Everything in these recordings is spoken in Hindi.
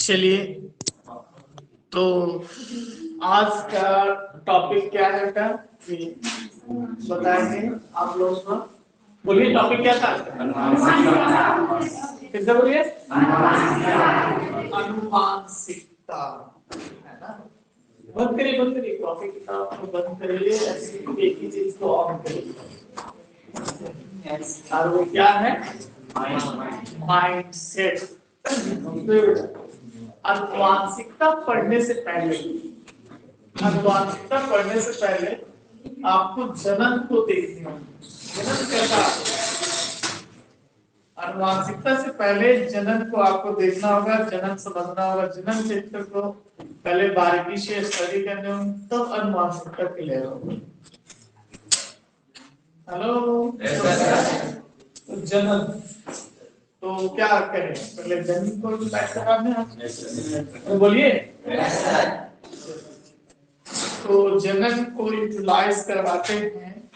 चलिए, तो आज का टॉपिक क्या है बेटा, बताएंगे आप लोग को। बोलिए टॉपिक क्या था? फिर से बोलिए। अनुवांशिकता, है ना? बंद करिए टॉपिक किताब को बंद करिए, ऐसे एक ही चीज को ऑन करिए। और वो क्या है? माइंडसेट। अनुवांशिकता पढ़ने से पहले आपको जनन को देखनी होगी। जनन कैसा? अनुवांशिकता से पहले जनन को आपको देखना होगा, जनन समझना होगा, जनन चैप्टर को पहले बारीकी से स्टडी करने होंगे, तब तो अनुवांशिकता क्लियर होगी। हेलो, तो जनन तो क्या करें? पहले जनन को बैठ करवाने हैं, तो बोलिए। तो जनन को यूटिलाइज करवाते हैं।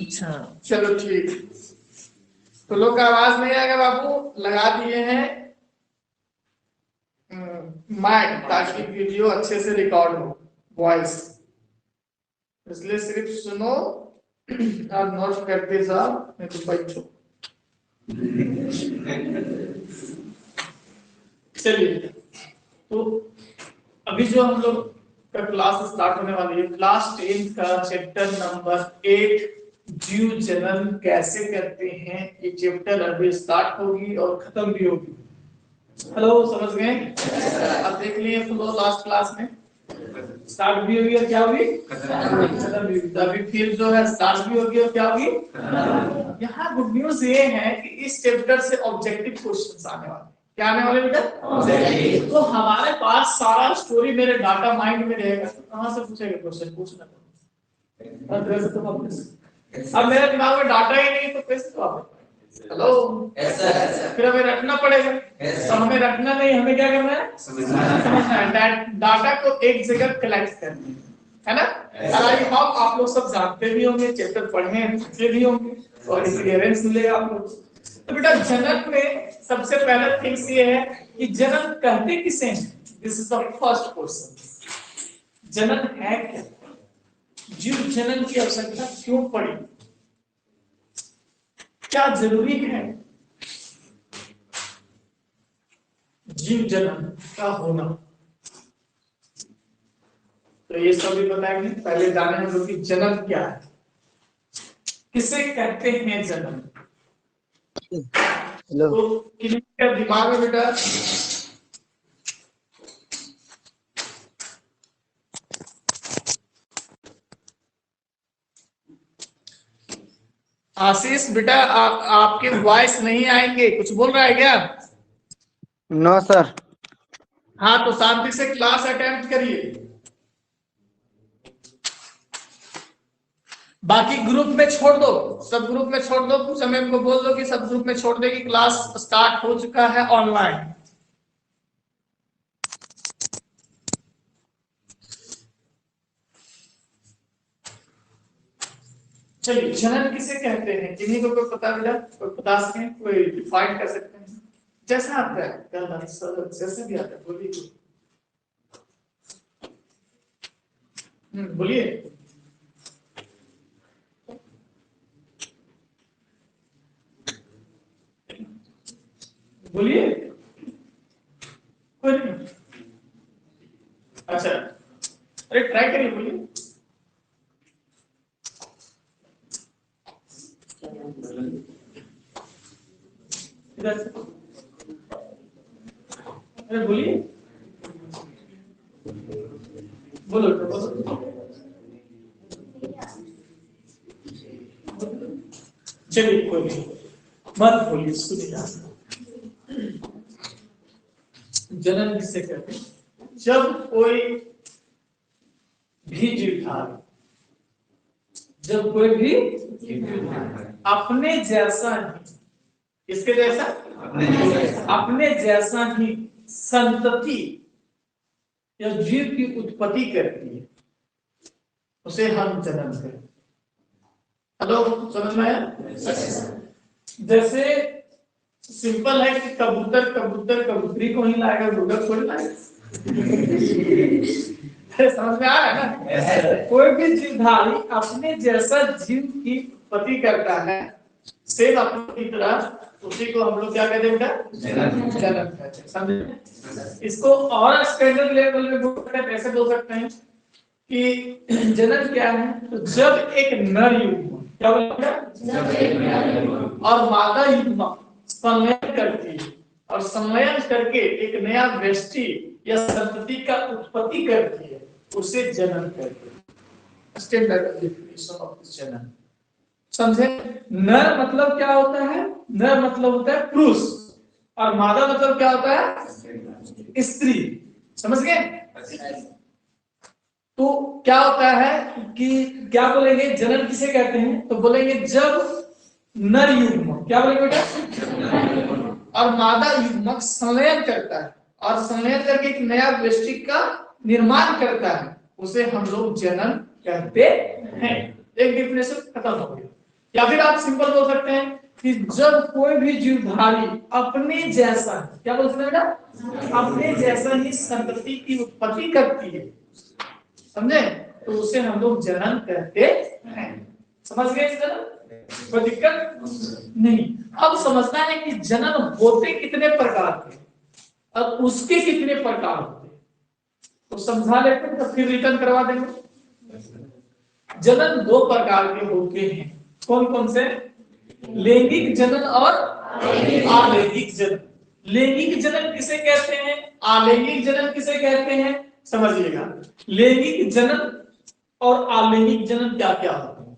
अच्छा चलो ठीक। तो लोग का आवाज नहीं आएगा बाबू, लगा दिए हैं माइक ताकि वीडियो अच्छे से रिकॉर्ड हो, वॉइस, इसलिए सिर्फ सुनो और नोट करते जाओ, नहीं तो बैठो। चलिए, तो अभी जो हम लोग का क्लास स्टार्ट होने वाली है, क्लास 10 का चैप्टर नंबर 8 जीव जनन कैसे करते हैं, ये चैप्टर अभी स्टार्ट होगी और खत्म भी होगी। हेलो, समझ गए? अब देख लिए फ्लो लास्ट क्लास में स्टार्ट भी होगी और क्या होगी, खत्म भी होगी। अभी फिर जो है स्टार्ट भी होगी और क्या होगी। यहाँ गुड न्यूज ये है कि इस चैप्टर से ऑब्जेक्टिव क्वेश्चंस आने वाले। क्या आने वाले बेटा? ऑब्जेक्टिव। तो हमारे पास सारा स्टोरी मेरे डाटा माइंड में रहेगा, तो कहां से पूछेगा क्वेश्चन? पूछना अब मेरे दिमाग में डाटा ही नहीं तो कैसे जवाब? हेलो, फिर हमें रखना पड़ेगा। तो हमें रखना नहीं, हमें क्या करना है? समझना है। डाटा को एक जगह कलेक्ट करना है ना। आई होप आप लोग सब जानते भी होंगे, चैप्टर पढ़ने भी होंगे और क्लियरेंस मिलेगा आप लोग। तो बेटा जनन में सबसे पहला थिंग्स ये है कि जनन कहते किसे हैं? This is the first question. जनन है क्या? जीव जनन की आवश्यकता क्यों पड़ी? क्या जरूरी है जीव जनन का होना? तो ये सब भी बताएंगे। पहले जाने हम लोग कि जनन क्या है, किसे कहते हैं जनन। तो किसी का दिमाग में बेटा आशीष बेटा आपके वॉइस नहीं आएंगे, कुछ बोल रहा है क्या? No sir. हाँ, तो शांति से क्लास अटेम्प्ट करिए। बाकी ग्रुप में छोड़ दो, सब ग्रुप में छोड़ दो। कुछ समय को बोल दो कि सब ग्रुप में छोड़ दे कि क्लास स्टार्ट हो चुका है ऑनलाइन। चलिए, जनन किसे कहते हैं? किन्हीं को कोई पता मिला? कोई बता सके, कोई डिफाइन कर सकते हैं? जैसा आता है जैसे भी आता है बोलिए। बोलिए। बोलिए। कोई नहीं। अच्छा, अरे ट्राई करिए, बोलिए। इधर से, अरे बोलिए, बोलो बोलो। चलिए कोई नहीं, मत बोलिए, सुनिए। जनन किससे कहते हैं? जब कोई भी जीवधारी, जब कोई भी अपने जैसा ही, किसके जैसा, अपने जैसा ही संतति या जीव की उत्पत्ति करती है, उसे हम जन्म करते। हेलो, समझ में आया? जैसे सिंपल है कि कबूतर कबूतर कबूतरी को ही लाएगा, गुड़क थोड़ी लाएगा। समझ में आ रहा है ना? कोई भी जीवधारी अपने जैसा जीव की उत्पत्ति करता है, सेम अपनी तरह, उसी को हम लोग क्या कहते हैं? जन्म कहते हैं। समझे? इसको और स्टैंडर्ड लेवल में बोल सकते हैं, ऐसे बोल सकते हैं कि जन्म क्या है? तो जब एक नर युग्म, क्या बोलते हैं, और मादा युग्म संलयन करती है, और संलयन करके एक नया व्यष्टि या संतति का उत्पत्ति करती है, उसे जन्म कहते हैं। स्टैंडर्ड डेफिनेशन ऑफ जन्म, समझे? नर मतलब क्या होता है? नर मतलब होता है पुरुष, और मादा मतलब क्या होता है? स्त्री। समझ गए? तो क्या होता है कि क्या बोलेंगे जन्म किसे कहते हैं? तो बोलेंगे जब नर युग्म, क्या बोलेंगे बेटा, और मादा युग्मक संलयन करता है, और संलयन करके एक नया व्यष्टि का निर्माण करता है, उसे हम लोग जन्म कहते हैं। एक डेफिनेशन खत्म हो गया। या फिर आप सिंपल बोल सकते हैं कि जब कोई भी जीवधारी अपने जैसा, क्या बोल सकते हैं बेटा, अपने जैसा ही संतति की उत्पत्ति करती है, समझे? तो उसे हम लोग जन्म कहते हैं। समझ गए? जन्म कोई दिक्कत नहीं। अब समझना है कि जन्म होते कितने प्रकार के, अब उसके कितने प्रकार होते, तो समझा लेते हैं, तो फिर रिटर्न करवा देंगे। जन्म दो प्रकार के होते हैं। कौन कौन से? लैंगिक जनन और आलैंगिक जनन। लैंगिक जनन किसे कहते हैं, आलैंगिक जनन किसे कहते हैं? समझिएगा, लैंगिक जनन और आलैंगिक जनन क्या क्या होते हैं।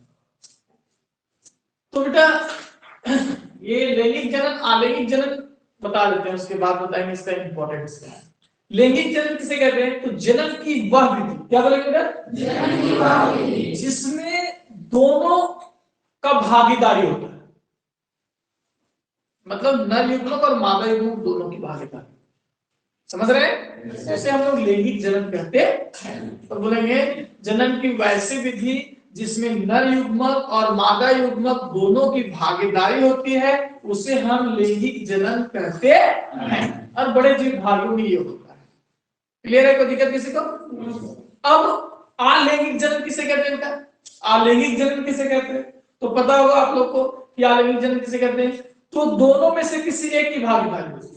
तो बेटा ये लैंगिक जनन आलैंगिक जनन बता देते हैं, उसके बाद बताएंगे इसका इंपॉर्टेंस क्या है। लैंगिक जनन किसे कहते हैं? तो जनन की वह विधि, क्या बोलेंगे बेटा, जनन की वह विधि जिसमें दोनों का भागीदारी होता है, मतलब नर युग्मक और मादा युग्मक दोनों की भागीदारी। समझ रहे हैं? ऐसे हम लोग लैंगिक जनन कहते हैं। तो बोलेंगे जनन की वैसी विधि जिसमें नर युग्मक और मादा युग्मक दोनों की भागीदारी होती है, उसे हम लैंगिक जनन कहते हैं। और बड़े जीवधारियों में ये होता है। क्लियर है? कोई दिक्कत किसी को? अब अलैंगिक जनन किसे कहते हैं? अलैंगिक जनन किसे कहते हैं? तो पता होगा आप लोग को कि अलैंगिक जनन किसे कहते हैं। तो दोनों में से किसी एक की भागीदारी होती है।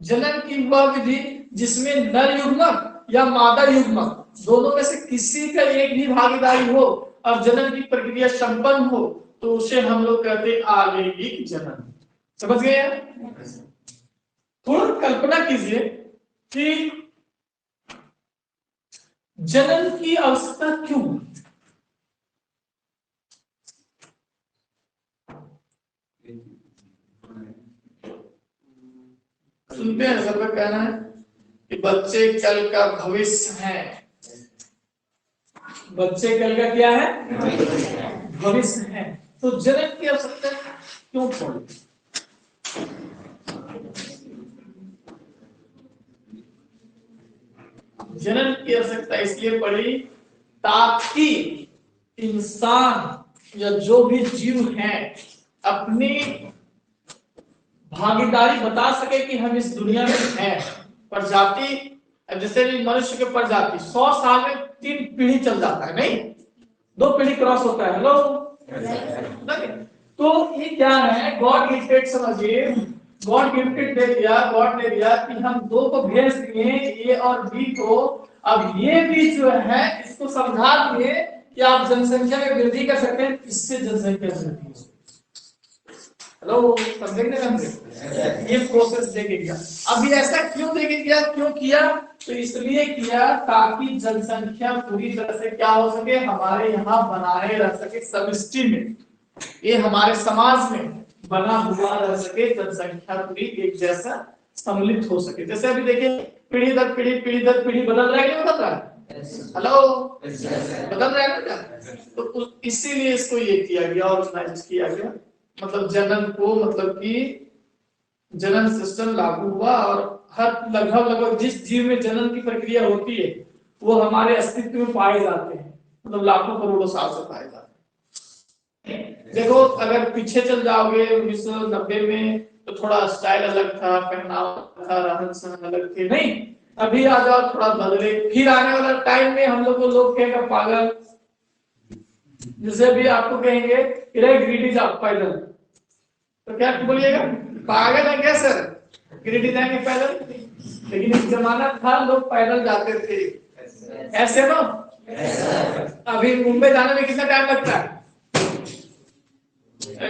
जनन की वह विधि जिसमें नर युग्मक या मादा युग्मक दोनों में से किसी का एक भी भागीदारी हो और जनन की प्रक्रिया संपन्न हो, तो उसे हम लोग कहते हैं अलैंगिक जनन। समझ गए? थोड़ा कल्पना कीजिए कि जनन की आवश्यकता क्यों? सुनते हैं सबका कहना है कि बच्चे कल का भविष्य हैं। बच्चे कल का क्या है? भविष्य है। तो जनन की आवश्यकता क्यों पड़ी? जनन की आवश्यकता इसलिए पड़ी ताकि इंसान या जो भी जीव है अपनी भागीदारी बता सके कि हम इस दुनिया में हैं। प्रजाति, जैसे मनुष्य के प्रजाति 100 साल में 3 पीढ़ी चल जाता है, नहीं 2 पीढ़ी क्रॉस होता है। हेलो, तो ये क्या है? गॉड गिफ्टेड, समझिए, गॉड गिफ्टेड दे दिया, गॉड ने दिया कि हम 2 को भेज दिए, ए और बी को। अब ये भी जो है इसको समझा दिए कि आप जनसंख्या में वृद्धि कर सकते हैं, इससे जनसंख्या वृद्धि हो। हेलो, समझेंगे ना? ये प्रोसेस देके गया। अभी ऐसा क्यों देके गया, क्यों किया? तो इसलिए किया ताकि जनसंख्या पूरी तरह से क्या हो सके, हमारे यहाँ बनाए रह सके, समष्टि में, ये हमारे समाज में बना हुआ रह सके, जनसंख्या पूरी एक जैसा सम्मिलित हो सके। जैसे अभी देखिए पीढ़ी दर पीढ़ी बदल रहा है, नहीं बदल रहा है? हेलो, बदल रहा है ना? तो इसीलिए इसको ये किया गया, ऑर्गेनाइज किया गया, मतलब जनन को, मतलब कि जनन सिस्टम लागू हुआ और हर लगभग जिस जीव में जनन की प्रक्रिया होती है वो हमारे अस्तित्व में पाए जाते हैं, मतलब लाखों करोड़ों साल से पाए जाते हैं। देखो अगर पीछे चल जाओगे 1990 में तो थोड़ा स्टाइल अलग था, पहनावा था, रहन सहन अलग थे, नहीं अभी आ जाओ थोड़ा बदले, फिर आने वाला टाइम में हम लोग को लोग कहेगा पागल। जैसे अभी आपको कहेंगे गिरिडीह जाओ पैदल, तो क्या बोलिएगा, पागल है क्या सर, गिरिडीह जाएंगे पैदल? लेकिन एक जमाना था लोग पैदल जाते थे, ऐसे ना। अभी मुंबई जाने में कितना टाइम लगता है?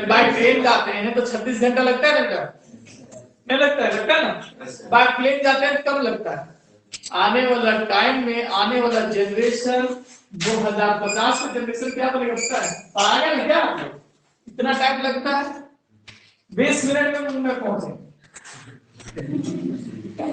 बाय ट्रेन जाते हैं तो 36 घंटा लगता है ना? नहीं लगता है? लगता है ना? बाय प्लेन जाते हैं तो कम लगता है। आने वाला टाइम में आने वाला जनरेशन 2050 का जनरेशन क्या लगता है, पागल क्या, इतना टाइम लगता है? 20 मिनट में मुंबई पहुंचे।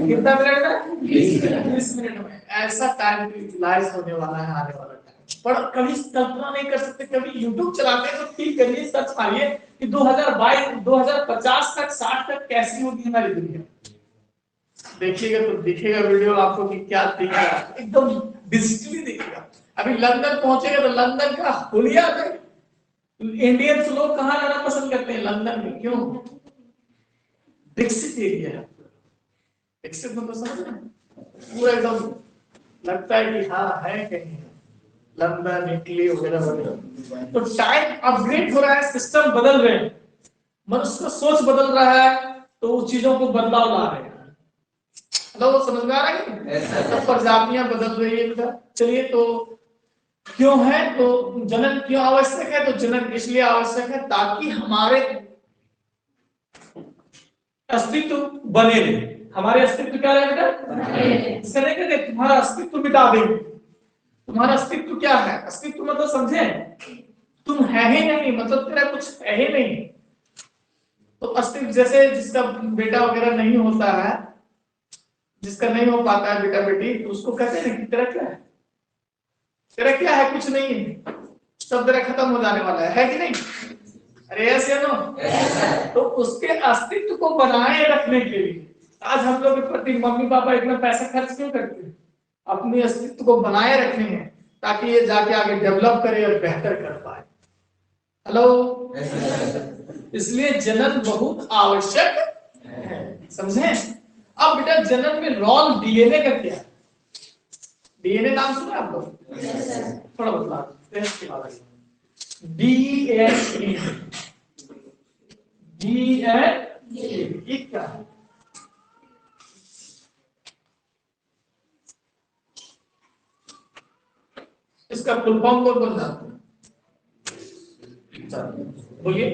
कितना मिनट में? 20 मिनट में। ऐसा टाइम यूटिलाइज होने वाला है आने वाला टाइम, पर कभी कल्पना नहीं कर सकते। कभी यूट्यूब चलाते हैं तो क्लिक करिए, सर्च मारिए कि 2022 2050 तक 60 तक कैसी होगी हमारी दुनिया। देखिएगा तो दिखेगा वीडियो आपको कि क्या दिखेगा, एकदम डिजिटली दिखेगा। अभी लंदन पहुंचेगा तो लंदन का हुलिया है। इंडियंस लोग कहां रहना पसंद करते हैं? लंदन में। क्यों? विकसित एरिया है, विकसित मतलब समझ रहे हैं, पूरा एकदम लगता है कि हाँ है कहीं लंदन, इटली वगैरह वगैरह। तो टाइम अपग्रेड हो रहा है, सिस्टम बदल रहे हैं, मनुष्य का सोच बदल रहा है, तो उन चीजों को बदलाव ला रहे हैं। मतलब वो समझ में आ रहा है, तो प्रजातियां बदल रही है बेटा। चलिए, तो क्यों है, तो जनन क्यों आवश्यक है? तो जनन इसलिए आवश्यक है ताकि हमारे अस्तित्व बने रहे। हमारे अस्तित्व क्या रहे बेटा? इसका नहीं कहते तुम्हारा अस्तित्व मिटा देंगे। तुम्हारा अस्तित्व क्या है? अस्तित्व मतलब समझे, तुम है ही नहीं, मतलब तेरा कुछ है ही नहीं। तो अस्तित्व जैसे जिसका बेटा वगैरह नहीं होता है, जिसका नहीं हो पाता है बेटा बेटी, तो उसको कहते हैं कि तेरा क्या है, तेरा क्या है, कुछ नहीं है, सब तेरा खत्म हो जाने वाला है कि नहीं? अरे यस या नो? तो उसके अस्तित्व को बनाए रखने के लिए आज हम लोग के प्रति मम्मी पापा इतना पैसा खर्च क्यों करते हैं? अपने अस्तित्व को बनाए रखने हैं ताकि ये जाके आगे डेवलप करे और बेहतर कर पाए। हेलो, इसलिए जनन बहुत आवश्यक है, समझे? अब बेटा जनन में रोल डीएनए का क्या है? डीएनए नाम सुना आप लोग? थोड़ा बतला डीएनए। डीएनए क्या है? इसका फुल फॉर्म कौन जानते हैं? बोलिए।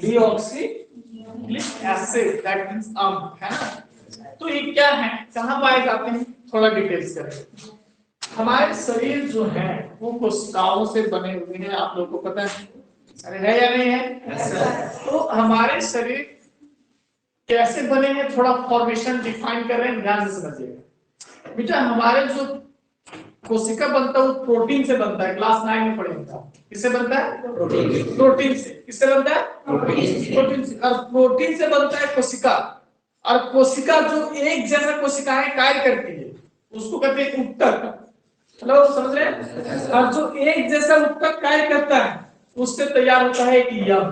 डीऑक्सिन्यूक्लिक एसिड, दैट मींस अम्ल, है ना? तो ये क्या है, कहां पाए जाते हैं, थोड़ा डिटेल्स करें। हमारे शरीर जो है वो कोशिकाओं से बने हुए हैं, आप लोगों को पता है? अरे है या नहीं है? तो हमारे शरीर कैसे बने हैं, थोड़ा फॉर्मेशन डिफाइन कर रहे हैं, ध्यान से समझिएगा बेटा। हमारे जो कोशिका बनता है वो प्रोटीन से बनता है, क्लास 9 में पढ़ेंगे। किससे बनता है? प्रोटीन से। किससे बनता है? प्रोटीन से। और प्रोटीन से बनता है कोशिका, और कोशिका जो एक जैसा कोशिकाएं कार्य करती है उसको कहते हैं ऊतक। हेलो, समझ रहे हैं? और जो एक जैसा ऊतक कार्य करता है उससे तैयार होता है एक यंग,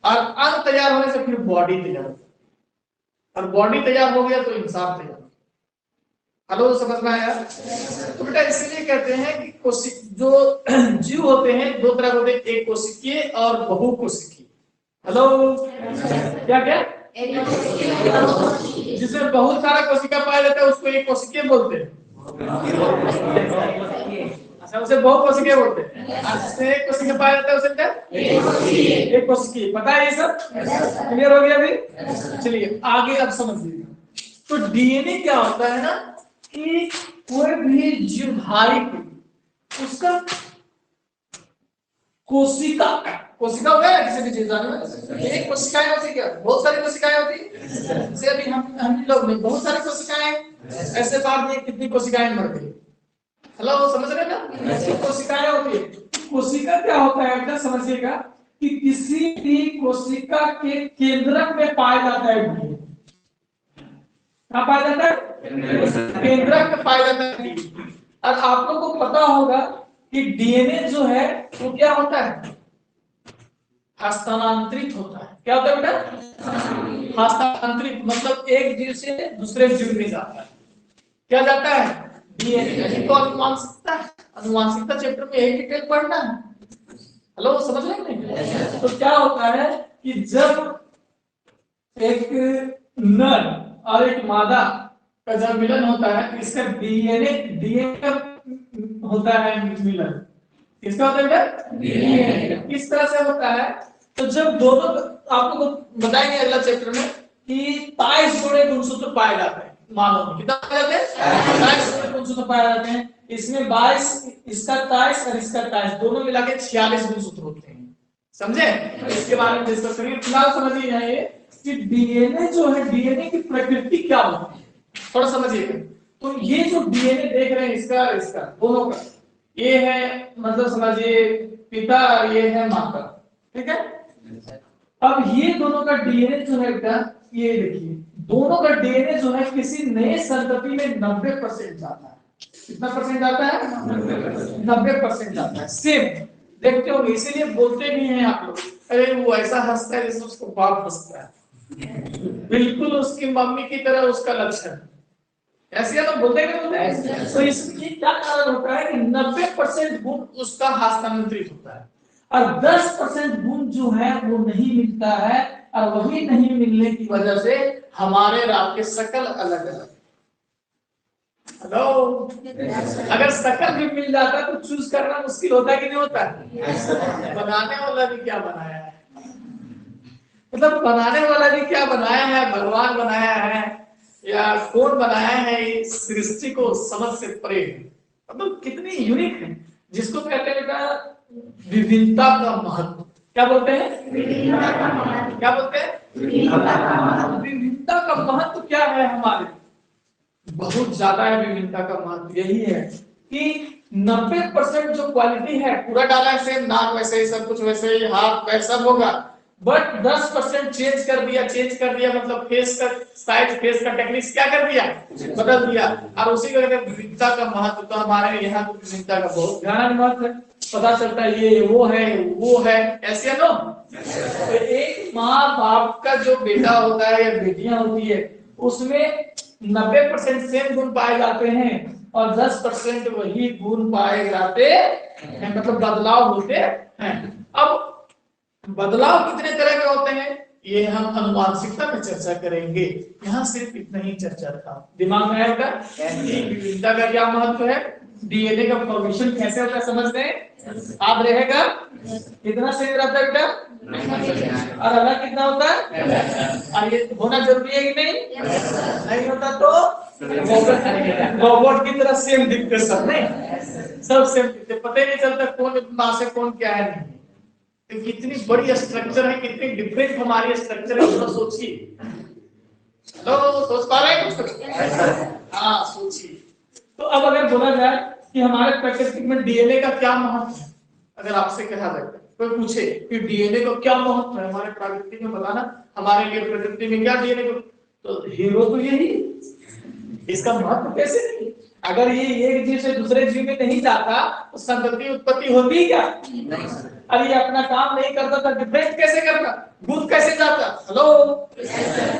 और अंग तैयार होने से फिर बॉडी तैयार होती है, और बॉडी तैयार हो गया तो इंसान तैयार। हेलो, समझ में आया? तो बेटा इसलिए कहते हैं कि जो जीव होते हैं दो तरह के होते हैं, एक कोशिकीय और बहुकोशिकीय। हेलो, क्या क्या? जिसमें बहुत सारा कोशिका पाया जाता है उसको एक कोशिकीय बोलते हैं। अच्छा, उसे बहुकोशिकीय बोलते हैं। और जिसमें एक कोशिका पाया जाता है उसे क्या? एक कोशिकीय। पता है ये सब? क्लियर हो गया अभी? चलिए आगे अब समझिए। तो डीएनए क्या होता है ना, कि कोई भी जीवधारी उसका कोशिका कोशिका होता है किसी भी चीज में, एक कोशिकाएं होती क्या, बहुत सारी कोशिकाएं होती जैसे अभी हम लोग में बहुत सारी कोशिकाएं, ऐसे बात नहीं कितनी कोशिकाएं मर गई। हेलो समझ रहे ना, कोशिकाएं होती है। कोशिका क्या होता है बेटा समझिएगा कि किसी भी कोशिका के केंद्रक में पाया जाता है डीएनए। कहाँ पाया जाता है, केंद्रक में पाया जाता है डीएनए। और आप लोगों को पता होगा कि डीएनए जो है वो क्या होता है, हस्तांतरित होता है। क्या होता है बेटा, हस्तांतरित, मतलब एक जीव से दूसरे जीव में जाता है। क्या जाता है, डीएनए। तो अनुवांशिकता चैप्टर में यही डिटेल पढ़ना है। हेलो समझ रहे हैं। तो क्या होता है कि जब एक नर और एक मादा का जब मिलन होता है तो इसका डीएनए का होता है मिलन। किसका होता है बेटा, डीएनए। किस तरह से होता है, तो जब दोनों, आपको बताएंगे अगला चैप्टर में कि 22 जोड़े गुणसूत्र पाए जाते हैं मानव में। कितना पाए जाते हैं, 22 जोड़े गुणसूत्र पाए जाते हैं। इसमें 22, इसका 23 और इसका 23 दोनों मिला के 46 गुणसूत्र होते हैं। समझे, इसके बारे में डिस्कस करेंगे। फिलहाल समझिए यहाँ ये कि डीएनए जो है, डीएनए की प्रकृति क्या होती है थोड़ा समझिएगा। तो ये जो डीएनए देख रहे हैं इसका दोनों का, ये है मतलब समझिए पिता और ये है माता, ठीक है। अब ये दोनों का डीएनए जो है बेटा, ये देखिए दोनों का डीएनए जो है किसी नए संतति में 90% जाता है। कितना परसेंट जाता है, 90% जाता है। सेम देखते होंगे, इसीलिए बोलते भी हैं आप लोग, अरे वो ऐसा हंसता है जैसे उसको बाप हंसता है, बिल्कुल उसकी मम्मी की तरह उसका लक्षण। ऐसे तो बोलते हैं। तो इसमें क्या कारण होता है कि 90% गुण उसका हस्तांतरित होता है और 10% गुण जो है वो नहीं मिलता है। और वही नहीं मिलने की वजह से हमारे रात के शकल अलग अलग। हेलो, अगर शकल भी मिल जाता तो चूज करना मुश्किल होता है कि नहीं होता है। बनाने वाला भी क्या बनाया है, मतलब बनाने वाला भी क्या बनाया है, भगवान बनाया है या कौन बनाया है, इस सृष्टि को समझ से परे, मतलब कितनी यूनिक है। जिसको कहते हैं बेटा विभिन्नता का महत्व। क्या बोलते हैं, क्या बोलते हैं, विभिन्नता का महत्व क्या है हमारे, बहुत ज्यादा है। विभिन्नता का महत्व यही है कि 90% जो क्वालिटी है पूरा डाला है, सेम नाक वैसे ही, सब कुछ वैसे ही, हाथ पैर सब होगा, बट 10% चेंज कर दिया मतलब फेस का साइज, फेस का टेक्निक्स क्या कर दिया, बदल दिया। और उसी को कहते हैं विविधता का महत्व। तो हमारे यहाँ तो विविधता का बहुत ज्यादा महत्व है, पता चलता है ये वो है ऐसे नो। तो एक माँ बाप का जो बेटा होता है या बेटियां होती है उसमें 90% सेम गुण पाए जाते हैं और 10% वही गुण पाए जाते हैं, मतलब बदलाव होते हैं। अब बदलाव कितने तरह के होते हैं ये हम अनुवांशिकता में चर्चा करेंगे। यहाँ सिर्फ इतना ही चर्चा था, दिमाग में आएगा विविधता का क्या महत्व है, डीएनए का फॉर्मेशन कैसे होता है समझते हैं। आप रहेगा कितना सही रहता है बेटा, और अलग कितना होता है, और ये होना जरूरी है कि नहीं होता तो रोबोट की तरह सेम दिखते सब, नहीं सब सेम दिखते, पता ही नहीं चलता कौन माँ से कौन क्या है। नहीं तो कितनी बड़ी स्ट्रक्चर है, कितनी डिफरेंट हमारी स्ट्रक्चर है, उसको सोचिए। हेलो सोच पा रहे हैं, हाँ सोचिए। तो अब अगर बोला जाए कि हमारे प्रकृति में डीएनए का क्या महत्व है, अगर आपसे कहा जाए कोई पूछे कि डीएनए का क्या महत्व है हमारे प्रकृति में, बताना हमारे लिए प्रकृति में क्या डीएनए को, तो हीरो तो यही, इसका महत्व कैसे नहीं। अगर ये एक जीव से दूसरे जीव में नहीं जाता तो संतति उत्पत्ति होती क्या, अरे ये अपना काम नहीं करता था, डिफरेंट कैसे करता, दूध कैसे जाता। हेलो,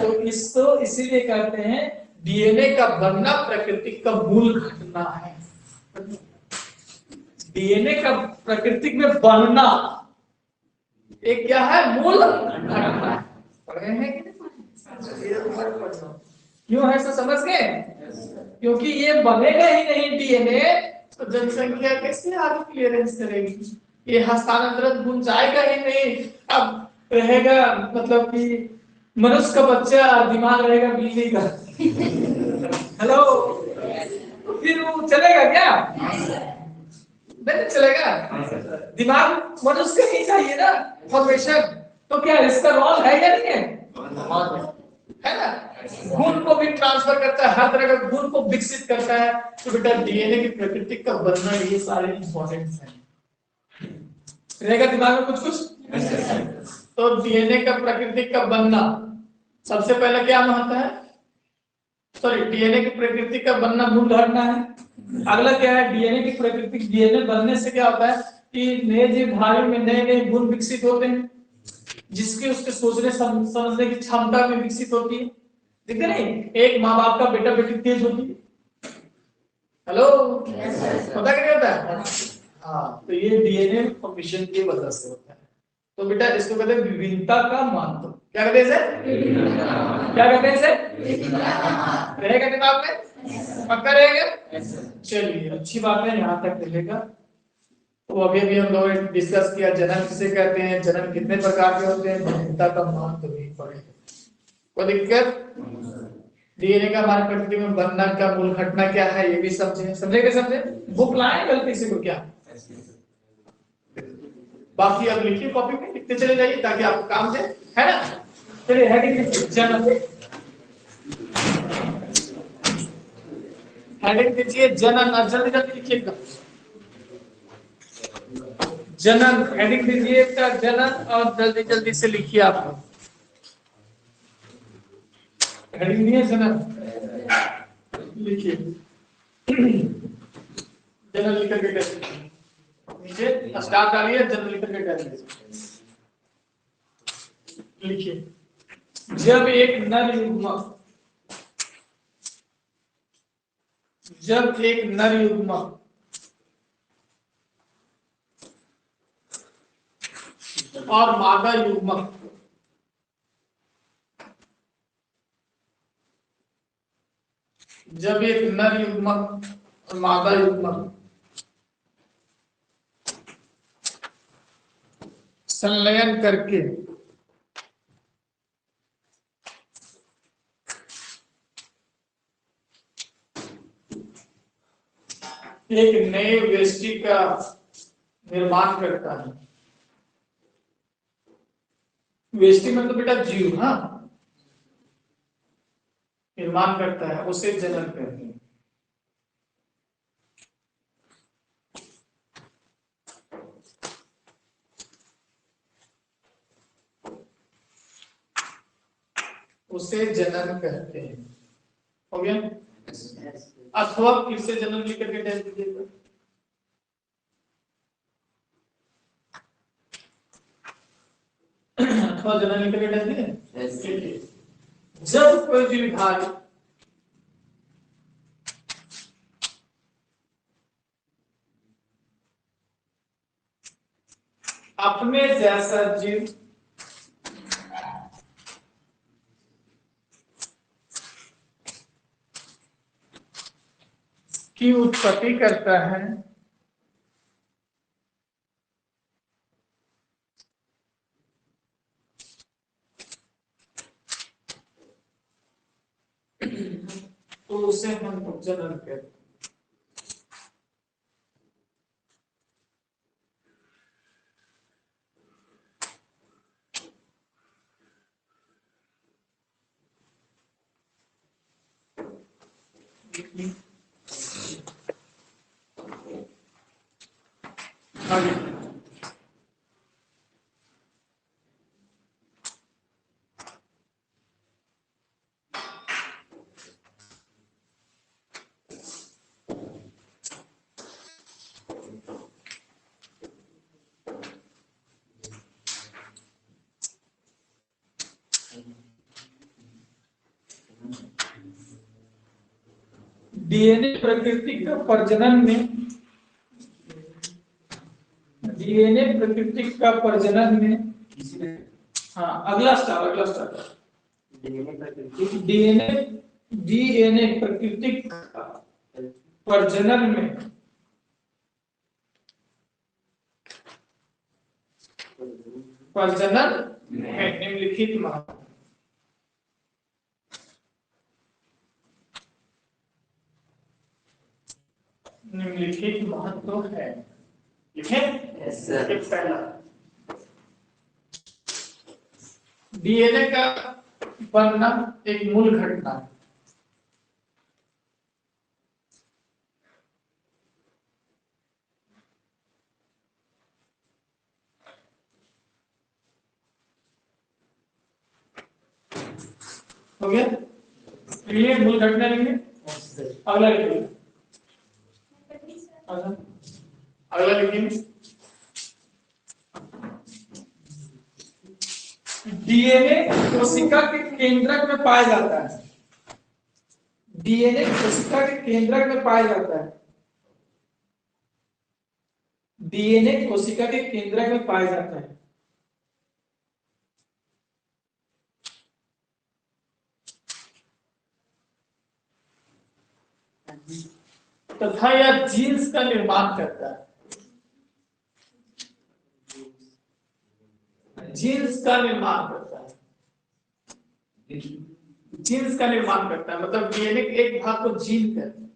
तो इसको इसीलिए कहते हैं डीएनए का बनना प्रकृति का मूल घटना है। डीएनए का प्रकृति में बनना एक क्या है, मूल घटना। पढ़े हैं कि नहीं, क्यों है समझ गए, क्योंकि ये बनेगा ही नहीं डीएनए तो जनसंख्या कैसे आगे क्लियरेंस करेगी, ये हस्तांतरण गुण जाएगा ही नहीं। अब रहेगा मतलब कि मनुष्य का बच्चा दिमाग रहेगा बिल्ली का। हेलो, तो फिर वो चलेगा क्या, नहीं चलेगा। दिमाग मनुष्य ही चाहिए ना फॉर्मेशन। तो क्या इसका रोल है या नहीं है ना? गुण को भी ट्रांसफर करता है, हर तरह का गुण को विकसित करता है। तो बेटा डीएनए की प्रकृति का बनना, ये सारे इंपॉर्टेंट है। रहेगा दिमाग में कुछ कुछ। तो डीएनए का प्रकृति का बनना, सबसे पहले क्या महत्व है? सॉरी, डीएनए की प्रकृति का बनना मूल धारणा है। अगला क्या है? डीएनए की प्रकृति, डीएनए बनने से क्या होता है कि नए जीवधारी में नए नए गुण विकसित होते हैं, जिसके उसके सोचने समझने की क्षमता में विकसित होती है। देखते नहीं, एक माँ बाप का बेटा बेटी तेज होती है। हेलो, पता क्या होता है? हाँ, तो ये डीएनए फॉर्मेशन की वजह से होता है। तो बेटा इसको कहते हैं विभिन्नता का महत्व। क्या कहते हैं इसे? क्या कहते हैं इसे? रहेगा दिमाग में? पक्का रहेगा? चलिए, अच्छी बात है, यहाँ तक रहेगा। तो अभी अभी हम लोग डिस्कस किया जन्म किसे कहते हैं, जन्म कितने प्रकार के होते हैं, विभिन्नता का महत्व भी पढ़े। कोई दिक्कत? डीएनए का हमारी प्रकृति में बनना का मूल घटना क्या है, ये भी समझे। समझे क्या? समझे? बुक लाए गलती से को क्या? बाकी अब लिखिए कॉपी में, लिखते चले जाइए ताकि आपको काम दे, है ना? चलिए हेडिंग जन्म, हेडिंग दीजिए जनन, और जल्दी जल्दी लिखिएगा। जनन हेडिंग दीजिएगा, जनन, और जल्दी जल्दी से लिखिए। आप हेडिंग दिए जनन, लिखिए। जनन लिख करके नीचे स्टार्ट डालिए, जनन लिख करके डालिए, लिखिए। जब एक नर युग्मक, जब एक नर युग्मक और मादा युग्मक जब एक नर युग्मक और मादा युग्मक संलयन करके एक नए व्यष्टि का निर्माण करता है। व्यष्टि मतलब बेटा जीव, हाँ, निर्माण करता है, उसे जनन कहते हैं। उसे जनन कहते हैं। हो गया? अथवा फिर से जनन लिख करके डाल दीजिएगा। अथवा जनन लिख करके डाल दिए। जब कोई जीवधारी अपने जैसा जीव की उत्पत्ति करता है, तो उसे हम जनन कहते हैं। आगे डीएनए प्रकृति का प्रजनन में, डीएनए प्रकृति का प्रजनन में, हाँ अगला स्टार डीएनए, डीएनए प्रकृति का प्रजनन में है निम्नलिखित महत्व। निम्नलिखित महत्व है। लिखे? Yes sir. एक पहला डीएनए का बनना एक मूल घटना है। हो गया? ये मूल घटना लिखेंगे। अगला लिखिए। अगला लिखेंगे। डीएनए कोशिका के केंद्रक में पाया जाता है। डीएनए कोशिका के केंद्रक में पाया जाता है। डीएनए कोशिका के केंद्रक में पाया जाता है। तथा यह जीन्स का निर्माण करता है। जीन्स का निर्माण करता है। जीन्स का निर्माण करता है मतलब डीएनए के एक भाग को जीन कहते हैं,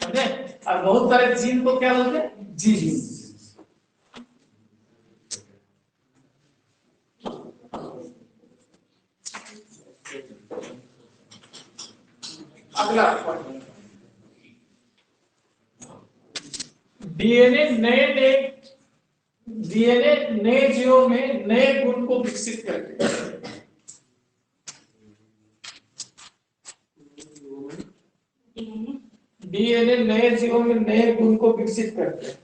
समझे? और बहुत सारे जीन को क्या बोलते हैं? जीन। अगला डीएनए नए जीवों में नए गुण को विकसित करते हैं। डीएनए नए जीवों में नए गुण को विकसित करते हैं।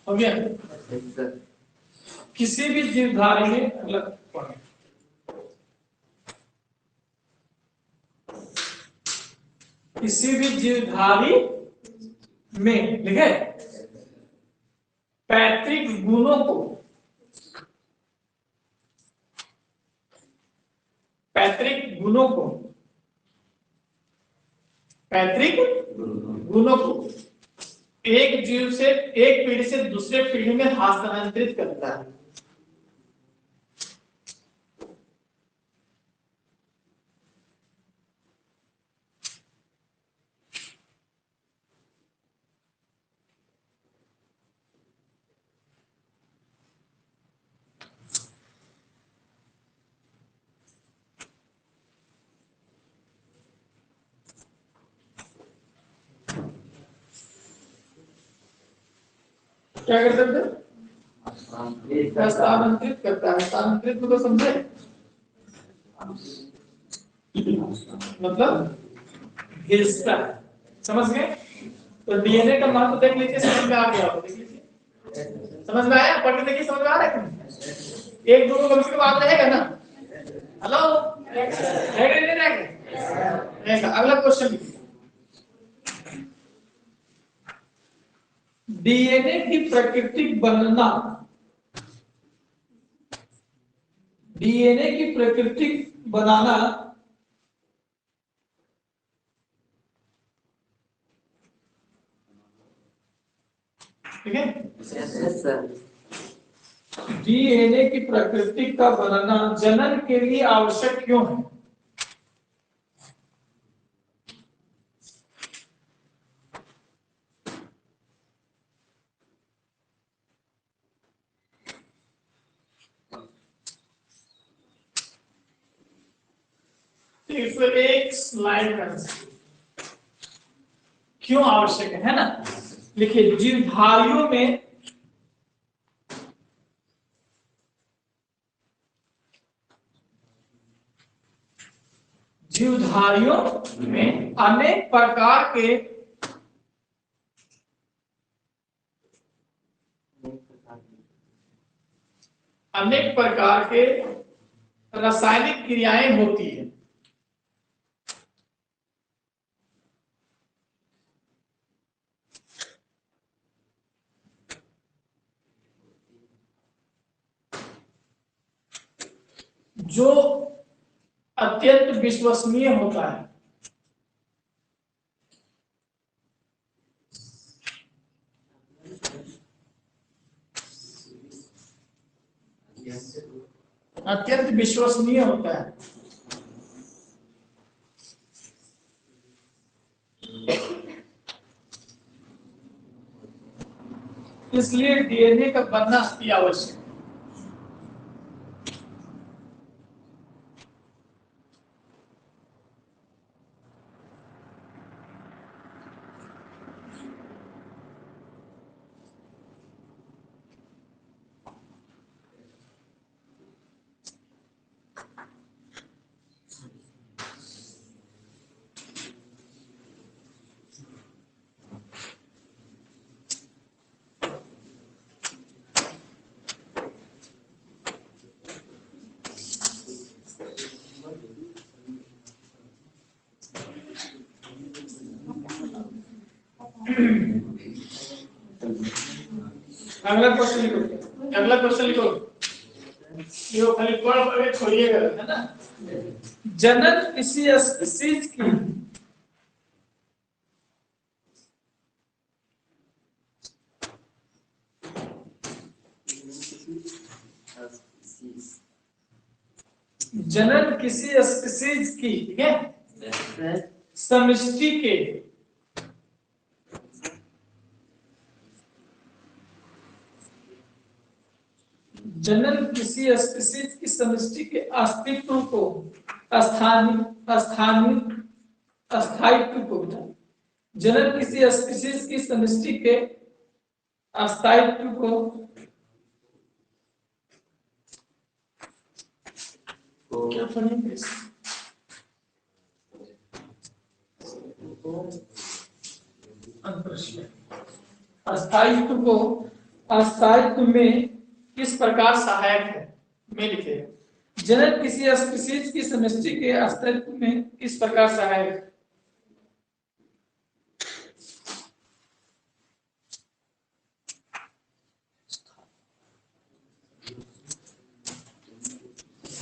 हो गया? Yes sir. किसी भी जीवधारी में किसी भी जीवधारी में लिखे पैतृक गुणों को पैतृक गुणों को एक जीव से एक पीढ़ी से दूसरे पीढ़ी में हस्तांतरित करता है। क्या कर सकते हैं? हस्तांतरित करता है। हस्तांतरित को तो समझे मतलब भेजता है, समझ गए? तो डीएनए का महत्व देख लीजिए, समझ में आ गया होगा। देख लीजिए, समझ में आया? पढ़ने देखिए, समझ में आ रहा है? एक दो कम से कम आप रहेगा ना? हेलो, रहेगा नहीं रहेगा? अगला क्वेश्चन, डीएनए की प्राकृतिक बनना, डीएनए की प्राकृतिक बनाना ठीक है? Yes sir. डीएनए की प्रकृति का बनना जनन के लिए आवश्यक क्यों है? इस एक स्लाइड में क्यों आवश्यक है ना? लिखिए, जीवधारियों में अनेक प्रकार के रासायनिक क्रियाएं होती है। जो अत्यंत विश्वसनीय होता है। अत्यंत विश्वसनीय होता है। इसलिए डीएनए का बनना अति आवश्यक है। अगला क्वेश्चन लिखो, अगला क्वेश्चन लिखो, ये खाली पढ़ पढ़ के छोड़िएगा, है ना। जनन किसी स्पीसीज की जनन किसी स्पीसीज की, ठीक है, समष्टि के जनन किसी स्पीसीज की समष्टि के अस्तित्व को अस्थायित्व को जनन किसी स्पीसीज की समष्टि के अस्थायित्व को क्या पढ़ेंगे अस्थायित्व में किस प्रकार सहायक है, में लिखे। जनन किसी स्पीसीज की समष्टि के अस्तित्व में किस प्रकार सहायक है।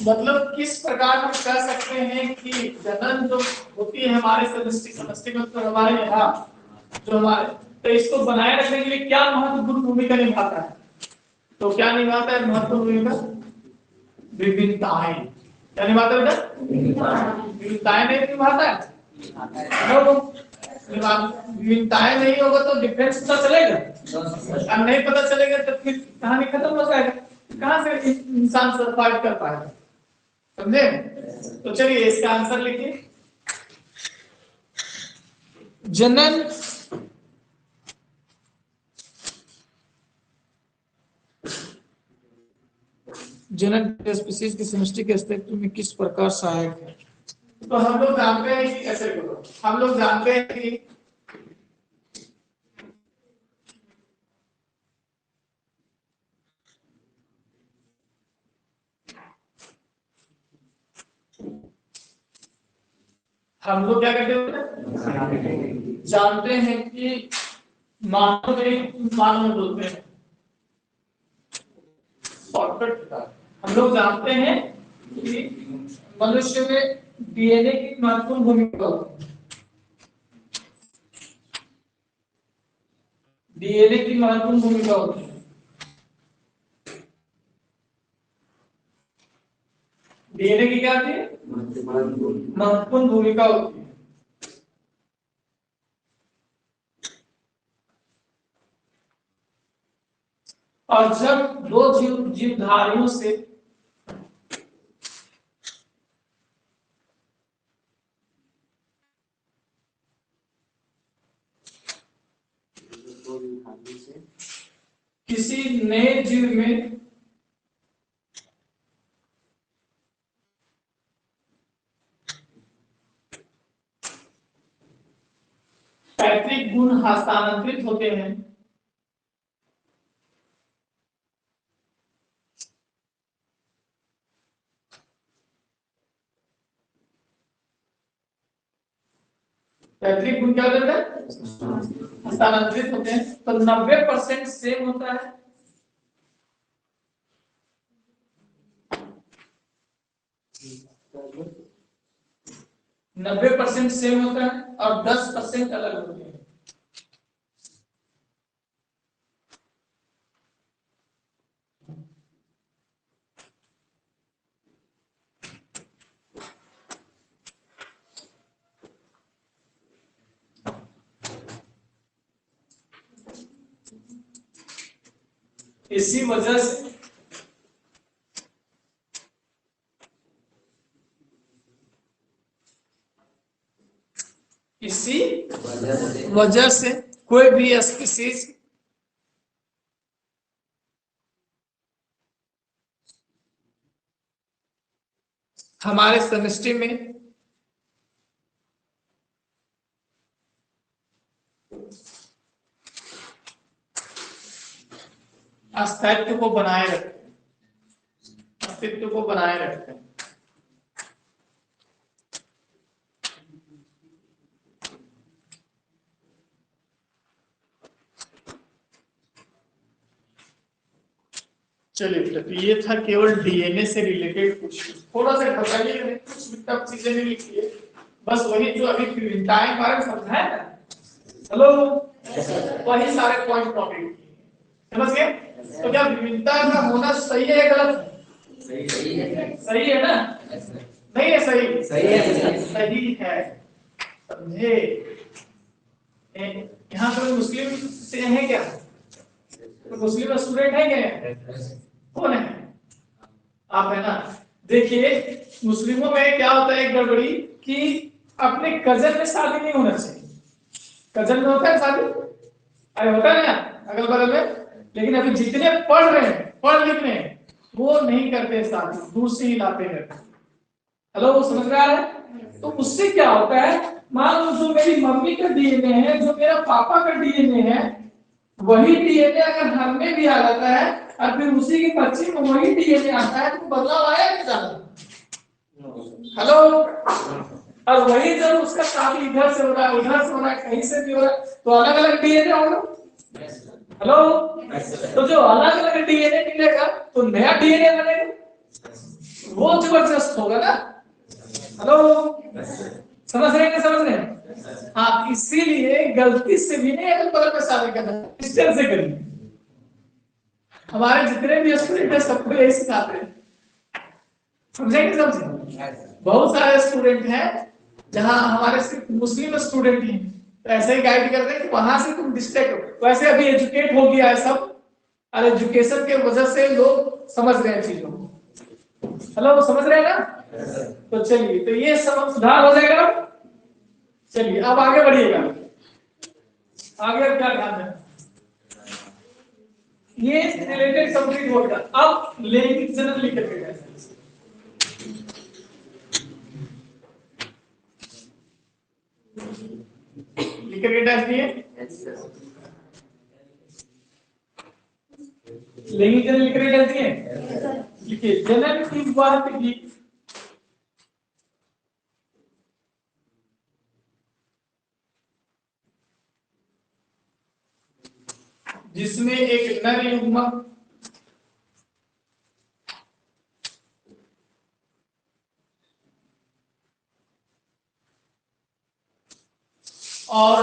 मतलब किस प्रकार हम कह सकते हैं कि जनन जो होती है हमारे समष्टि में, तो हमारे यहाँ जो हमारे, तो इसको बनाए रखने के लिए क्या महत्वपूर्ण भूमिका निभाता है, तो क्या निभाता है महत्वपूर्ण भूमिका, विभिन्नताएं। क्या निभाता है बेटा, विभिन्नताएं नहीं निभाता है। विभिन्नताएं नहीं होगा तो डिफरेंस पता चलेगा, और नहीं पता चलेगा तो फिर कहानी खत्म हो जाएगा, कहां से इंसान सर्वाइव कर पाएगा, समझे। तो चलिए इसका आंसर लिखिए। जनन जनन स्पीसीज की समष्टि के अस्तित्व में किस प्रकार सहायक है। तो हम लोग जानते हैं कि ऐसे करो, हम लोग जानते हैं कि हम लोग क्या करते हैं, जानते हैं कि मानव मानव बोलते हैं, हम लोग जानते हैं कि मनुष्य में डीएनए की महत्वपूर्ण भूमिका होती है। डीएनए की महत्वपूर्ण भूमिका होती है। डीएनए की क्या होती है, महत्वपूर्ण भूमिका होती है। और जब दो जीवधारियों से किसी नए जीव में पैतृक गुण हस्तांतरित होते हैं, पैतृक गुण क्या होता है, हस्तांतरित होते हैं, तो 90% सेम होता है, 90% सेम होता है और 10% अलग होते हैं। इसी वजह से वजह से कोई भी स्पीसीज हमारे समष्टि में अस्तित्व को बनाए रखते हैं, अस्तित्व को बनाए रखते हैं। चलिए, तो ये था केवल डीएनए से रिलेटेड कुछ, थोड़ा सा घबराइए नहीं, कुछ भी टफ चीजें नहीं लिखी है, बस वही जो अभी विभिन्नताएं के बारे में समझा है ना, हेलो, वही सारे पॉइंट कॉपी किए, समझ गए? तो क्या विभिन्नता का होना सही है या गलत है? सही है ना? नहीं है सही? सही है, समझे? यहाँ पर मुस्लिम से है क्या? तो मुस्लिम स्टूडेंट है क्या? कौन है? आप है ना? देखिए, मुस्लिमों में क्या होता है एक गड़बड़ी कि अपने कजन में शादी नहीं होना चाहिए। कजन में होता है शादी, अरे होता है ना अगल बगल में, लेकिन अभी जितने पढ़ रहे हैं, पढ़ लिख रहे हैं, वो नहीं करते शादी, दूर से ही लाते हैं। हेलो, समझ रहा है? तो उससे क्या होता है, मान लो जो मेरी मम्मी का डीएनए है, जो मेरा पापा का डीएनए है, वही डीएनए अगर हम में भी आ जाता है और फिर उसी के बच्चे में वही डीएनए आता है, तो बदलाव आया कि ज्यादा? हेलो, और वही जब उसका शादी इधर से हो रहा है, उधर से हो रहा है, कहीं से भी हो रहा है, तो अलग अलग डीएनए होगा। हेलो, तो जो अलग अलग डीएनए मिलेगा तो नया डीएनए बनेगा, वो जबरदस्त होगा ना। हेलो, समझ रहे हैं? समझ रहे हैं? हाँ, इसीलिए गलती से भी नहीं अगल बगल में शादी करना, डिस्टेंस से करिए। हमारे जितने भी स्टूडेंट हैं सबको यही सिखाते हैं, समझेंगे? समझे? बहुत सारे स्टूडेंट हैं जहां हमारे सिर्फ मुस्लिम स्टूडेंट ही तो ऐसे ही गाइड करते हैं कि वहां से तुम डिस्ट्रैक्ट हो। वैसे अभी एजुकेट हो गया है सब, और एजुकेशन के वजह से लोग समझ रहे हैं चीजों को। हेलो, समझ रहे हैं ना? तो चलिए, तो ये सब सुधार हो जाएगा। चलिए, अब आगे बढ़िएगा। आगे क्या ध्यान है, ये रिलेटेड कंप्लीट हो गया। अब लैंगिक जनन लिख करके लिख करके डाल दिए। लैंगिक जनन लिख करके डाल दिए। लिखिए, जनन की बात की जिसमें एक नर युग्मक और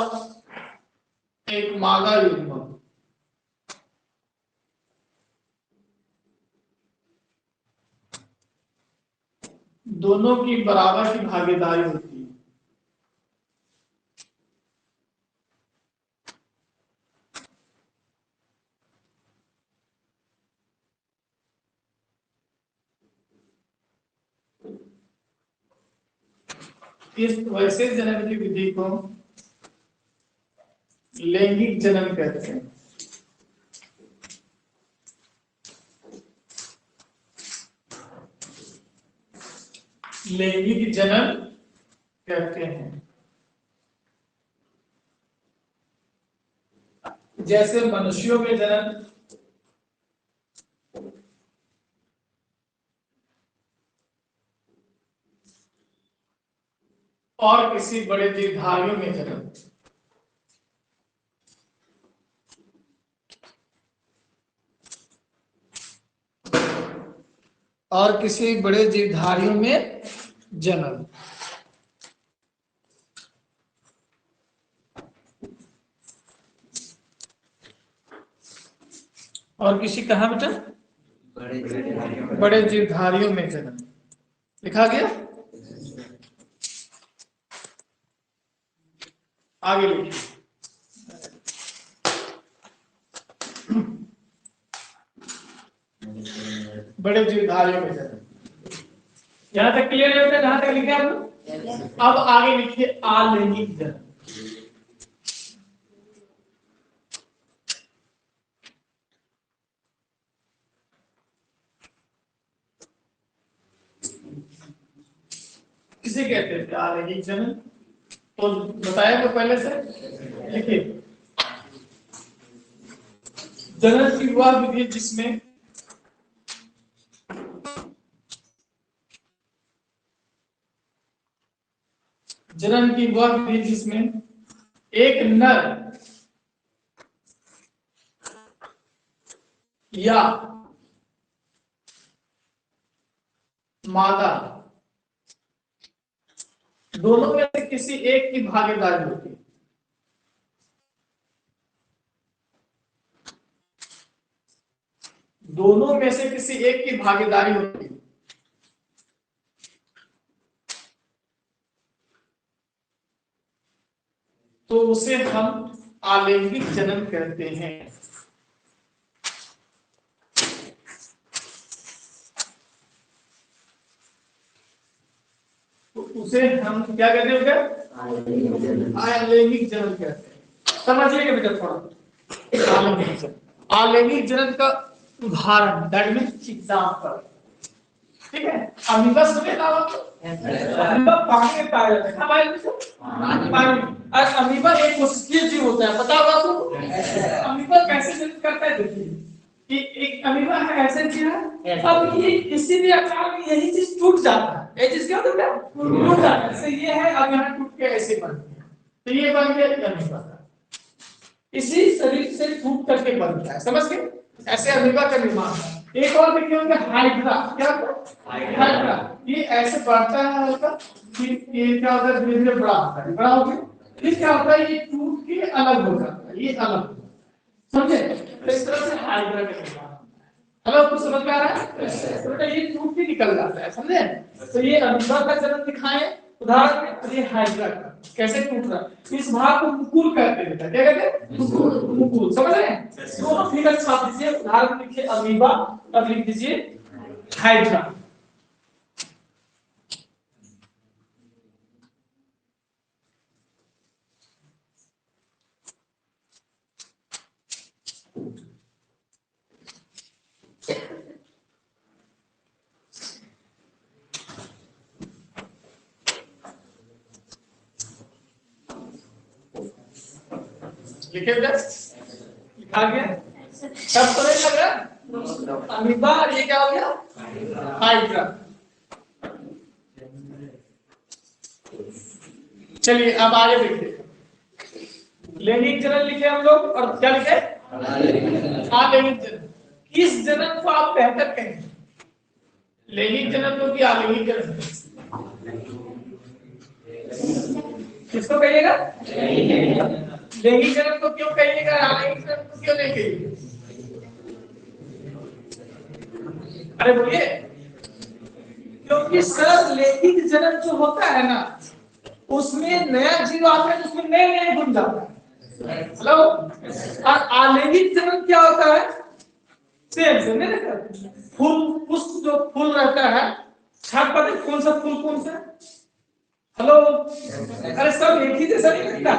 एक मादा युग्मक दोनों की बराबर की भागीदारी होती है। इस वैसे जनन की विधि को लैंगिक जनन कहते हैं। लैंगिक जनन कहते हैं। जैसे मनुष्यों में जनन, और किसी बड़े जीवधारियों में जनन। और किसी बड़े जीवधारियों में जन्म। और किसी कहा बेटा? बड़े जीवधारियों में जन्म। लिखा गया? आगे लिखिए। बड़े जीवधारियों में जनन। यहाँ तक क्लियर है बेटा? यहाँ तक लिखे आप लोग? अब आगे लिखिए अलैंगिक जनन। किसे कहते थे अलैंगिक जनन? तो बताया तो पहले से। लिखिए जनन की वह विधि जिसमें जनन की वह विधि जिसमें एक नर या मादा दोनों में से किसी एक की भागीदारी होती है। दोनों में से किसी एक की भागीदारी होती है तो उसे हम अलैंगिक जनन कहते हैं। तो उसे हम क्या कहते हैं बेटा? अलैंगिक जनन कहते हैं। समझिएगा बेटा थोड़ा। अलैंगिक जनन का उदाहरण दैट मींस एग्जांपल, ठीक है? अमीबा सुने ना आप? अमीबा पानी में पाया जाता है। कहाँ पाया जाता है? पानी में। और अमीबा एक कोशिकीय जीव होता है, पता होगा आपको? अमीबा कैसे जनित करता है देखिए कि एक अमीबा है ऐसे जीव है, अब ये किसी भी आकार में यही चीज टूट जाता है। ये चीज क्या होता है? टूट जाता है। जैसे ये है, अब यहाँ टूट के ऐसे बन गया, तो ये बन गया अमीबा का। इसी शरीर से टूट करके बनता है, समझ गए? ऐसे अमीबा का निर्माण है। एक और देखिए होंगे हाइड्रा। क्या हाइड्रा? ये ऐसे बढ़ता है हल्का, फिर ये क्या होता है? धीरे धीरे बड़ा होता है, बड़ा हो गया फिर क्या होता है? ये टूट के अलग हो जाता है, ये अलग हो जाता है, समझे? तो इस तरह से हाइड्रा का निर्माण होता है। हेलो, कुछ समझ में आ रहा है? तो ये टूट के निकल जाता है, समझे? तो ये अमीबा का जन्म दिखाएं उदाहरण में, ये हाइड्रा का कैसे टूट रहा है। इस भाग को मुकुल कहते हैं। क्या कहते हैं? मुकुल। समझ रहे हैं? दोनों फिगर छाप दीजिए। उदाहरण लिखिए अमीबा, अब लिख दीजिए हाइड्रा। लिखे बेटा? लिखा गया? सब समझ लग रहा? अमीबा और ये क्या हो गया? हाइड्रा। चलिए अब आगे देखिए। लैंगिक जनन लिखे हम लोग, और क्या लिखे? अलैंगिक जनन। किस जनन को आप बेहतर कहेंगे? लैंगिक जनन को कि अलैंगिक जनन? किसको कहिएगा? लैंगिक जनन को क्यों कहिएगा, अलैंगिक जनन को क्यों नहीं कहिएगा? अरे बोलिए। क्योंकि सर लैंगिक जनन जो होता है ना, उसमें नया जीव आता है, उसमें नए नए गुण जाता है। हेलो। और अलैंगिक जनन क्या होता है? सेम नहीं रहता। फूल, पुष्प जो फूल रहता है, छाप पता कौन सा फूल कौन सा? हेलो। अरे सब एक ही जैसा नहीं लगता।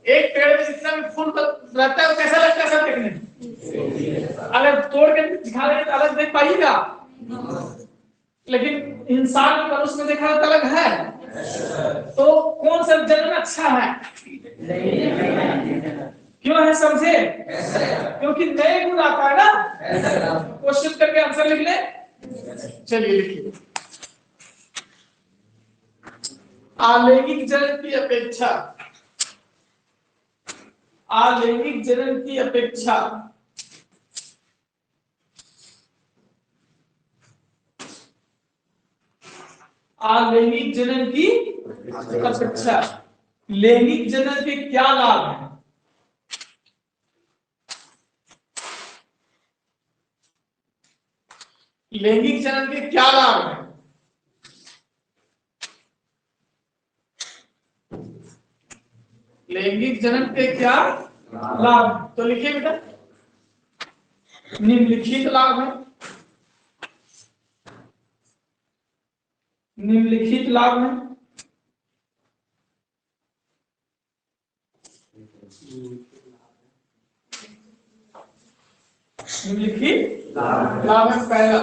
एक पेड़ में जितना भी फूल रहता है वो कैसा लगता है सब देखने में? अगर तोड़ के दिखा रहे तो अलग देख पाइएगा, लेकिन इंसान में मनुष्य में देखा तो अलग है। तो कौन सा जन्म अच्छा है? क्यों है समझे? क्योंकि नए गुण आता है ना। क्वेश्चन करके आंसर लिख ले। चलिए लिखिए। अलैंगिक जनन की अपेक्षा, अलैंगिक जनन की अपेक्षा अलैंगिक जनन की अपेक्षा लैंगिक जनन के क्या लाभ हैं? लैंगिक जनन के क्या लाभ हैं? लैंगिक जनन के क्या लाभ? तो लिखिए बेटा। निम्नलिखित लाभ है। निम्नलिखित लाभ है। निम्नलिखित लाभ है पहला,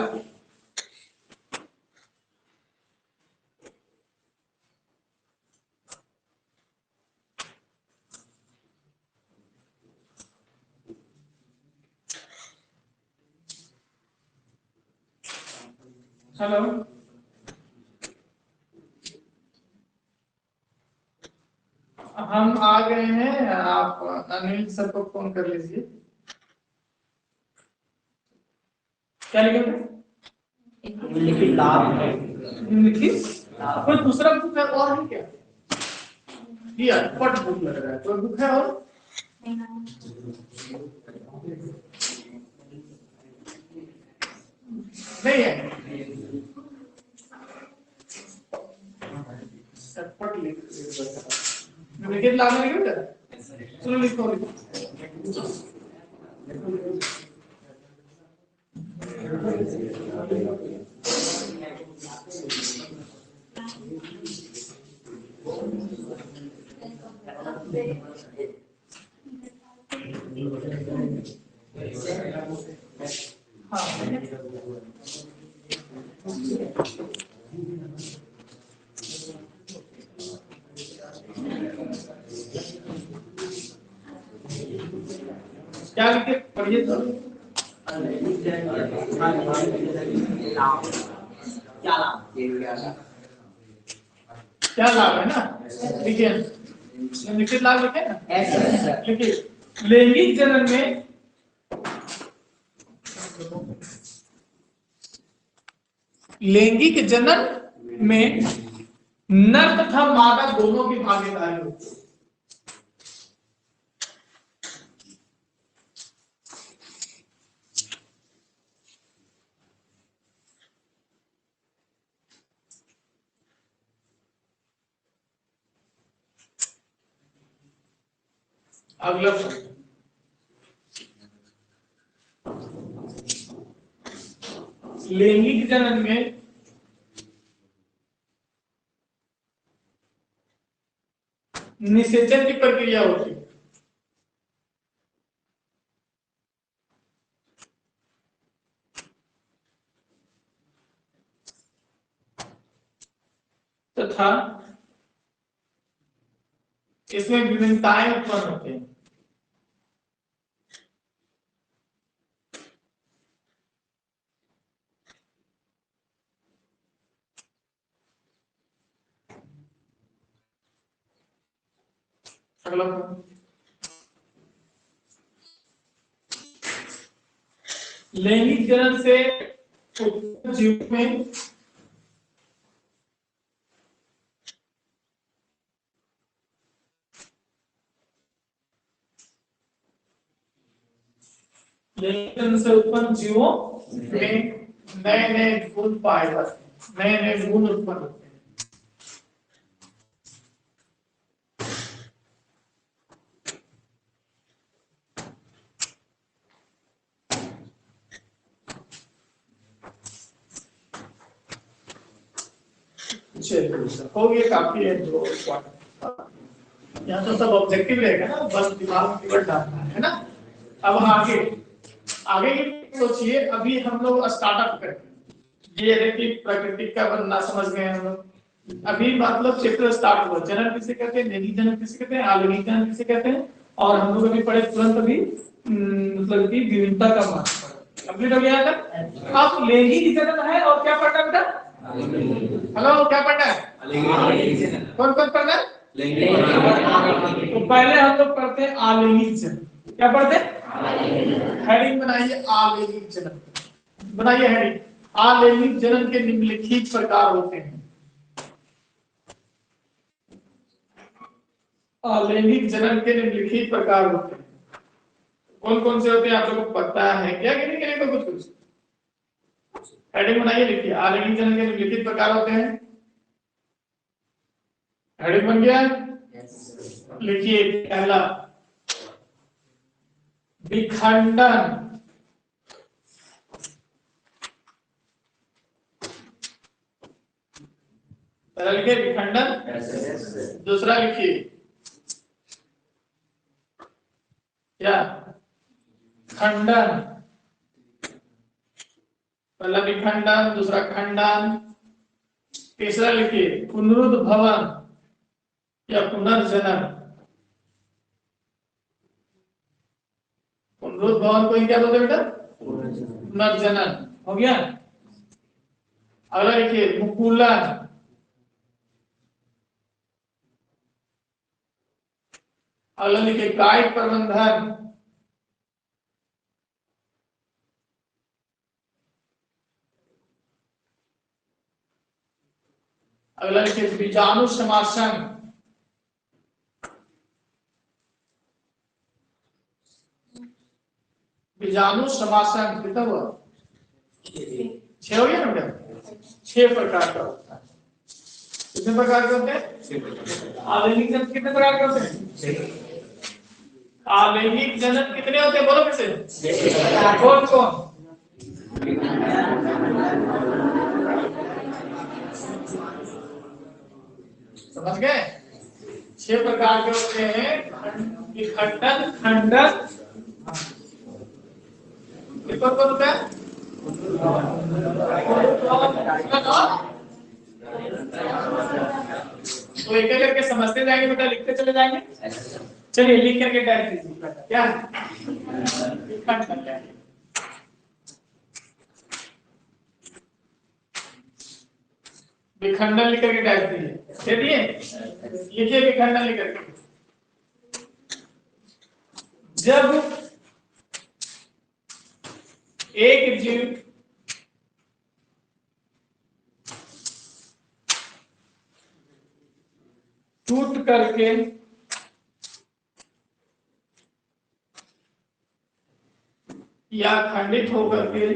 हेलो, हम आ गए हैं, आप अनिल सर को फोन कर लीजिए। क्या लिखे थे? निम्नलिखित लाभ है। निम्नलिखित कोई दूसरा बुक है और है क्या? ये पट बुक लग रहा है, कोई बुक है और? नहीं है, पट लिख निम्नलिखित लाभ है, लिखे बेटा? चलो लिखो लिखो। क्या लिखे पढ़िए तो। क्या लाभ है ना, लिखिए निम्नलिखित लाभ लिखे ना, लिखिए लैंगिक जनन में लैंगिक जनन में नर तथा मादा दोनों की भागीदारी होती है। अगला प्रश्न, लैंगिक जनन में निषेचन की प्रक्रिया होती है। तथा इसमें विभिन्नताएं उत्पन्न होती हैं। अगला प्रश्न, लैंगिक जनन से उत्पन्न जीव में लैंगिक जनन से उत्पन्न जीवों में नए नए गुण पाए जाते हैं, नए नए गुण उत्पन्न होते हैं। चलिए हो गया, काफी है जो यहाँ तो सब ऑब्जेक्टिव रहेगा ना, बस दिमाग में टिकट डालना है ना। अब आगे आगे की सोचिए, अभी हम लोग स्टार्टअप करते हैं, ये है कि प्रकृति का बनना समझ गए हम लोग। अभी मतलब चैप्टर स्टार्ट हुआ, जनन किसे कहते हैं, लैंगिक जनन किसे कहते हैं, अलैंगिक जनन किसे कहते हैं, और हम लोग अभी पढ़े तुरंत अभी मतलब कि विभिन्नता का महत्व कंप्लीट हो गया था। अब लैंगिक जनन है और क्या पढ़ना बेटा? हेलो, क्या पढ़ना है? कौन कौन पढ़ना है? तो पहले हम लोग पढ़ते हैं अलैंगिक जनन। क्या पढ़ते हैं? हेडिंग बनाइए, अलैंगिक जनन बनाइए हेडिंग। अलैंगिक जनन के निम्नलिखित प्रकार होते हैं। अलैंगिक जनन के निम्नलिखित प्रकार होते हैं। कौन कौन से होते हैं आप लोगों को पता है क्या कि नहीं? करेंगे कुछ कुछ हेडिंग बनाइए, लिखिए अलैंगिक जनन के निम्नलिखित प्रकार होते हैं। हेडिंग बन गया, लिखिए पहला विखंडन, पहला लिखिए विखंडन, दूसरा लिखिए क्या, खंडन। पहला विखंडन, दूसरा खंडन, तीसरा लिखिए पुनरुद्भवन या पुनर्जनन। पुनरुद्भवन को क्या बोलते बेटा, पुनर्जनन। हो गया। अगला लिखिए मुकुलन, अगला लिखिए कायिक प्रबंधन, अगला लिखिए बीजाणु समासन, बीजाणु समासन कितना हुआ, 6 हो गया ना बेटा। 6 प्रकार का होता है। कितने प्रकार के होते हैं, आलैंगिक जनन कितने प्रकार के होते हैं, आलैंगिक जनन कितने होते हैं, बोलो फिर से, कौन कौन, समझ गए। 6 प्रकार के होते हैं, विखंडन, खंडन, कितना होता है, तो एक एक करके समझते जाएंगे बेटा, लिखते चले जाएंगे। चलिए लिख करके टाइप कीजिए क्या विखंडन क्या है। विखंडन लिख करके टाइप कीजिए, दे दिए, लिखिए विखंडन लिख करके। जब एक जीव टूट करके या खंडित होकर के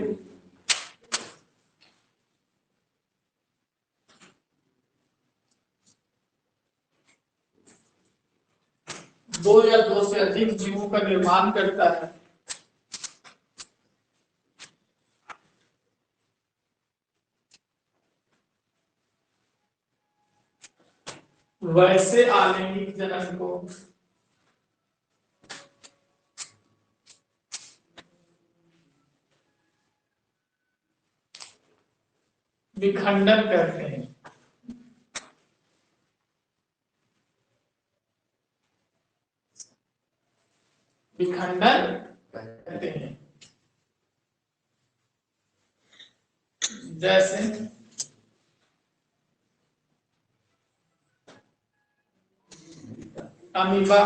दो या दो से अधिक जीवों का निर्माण करता है, वैसे आलैंगिक जनन को विखंडन कहते हैं। विखंडन कहते हैं। जैसे अमीबा,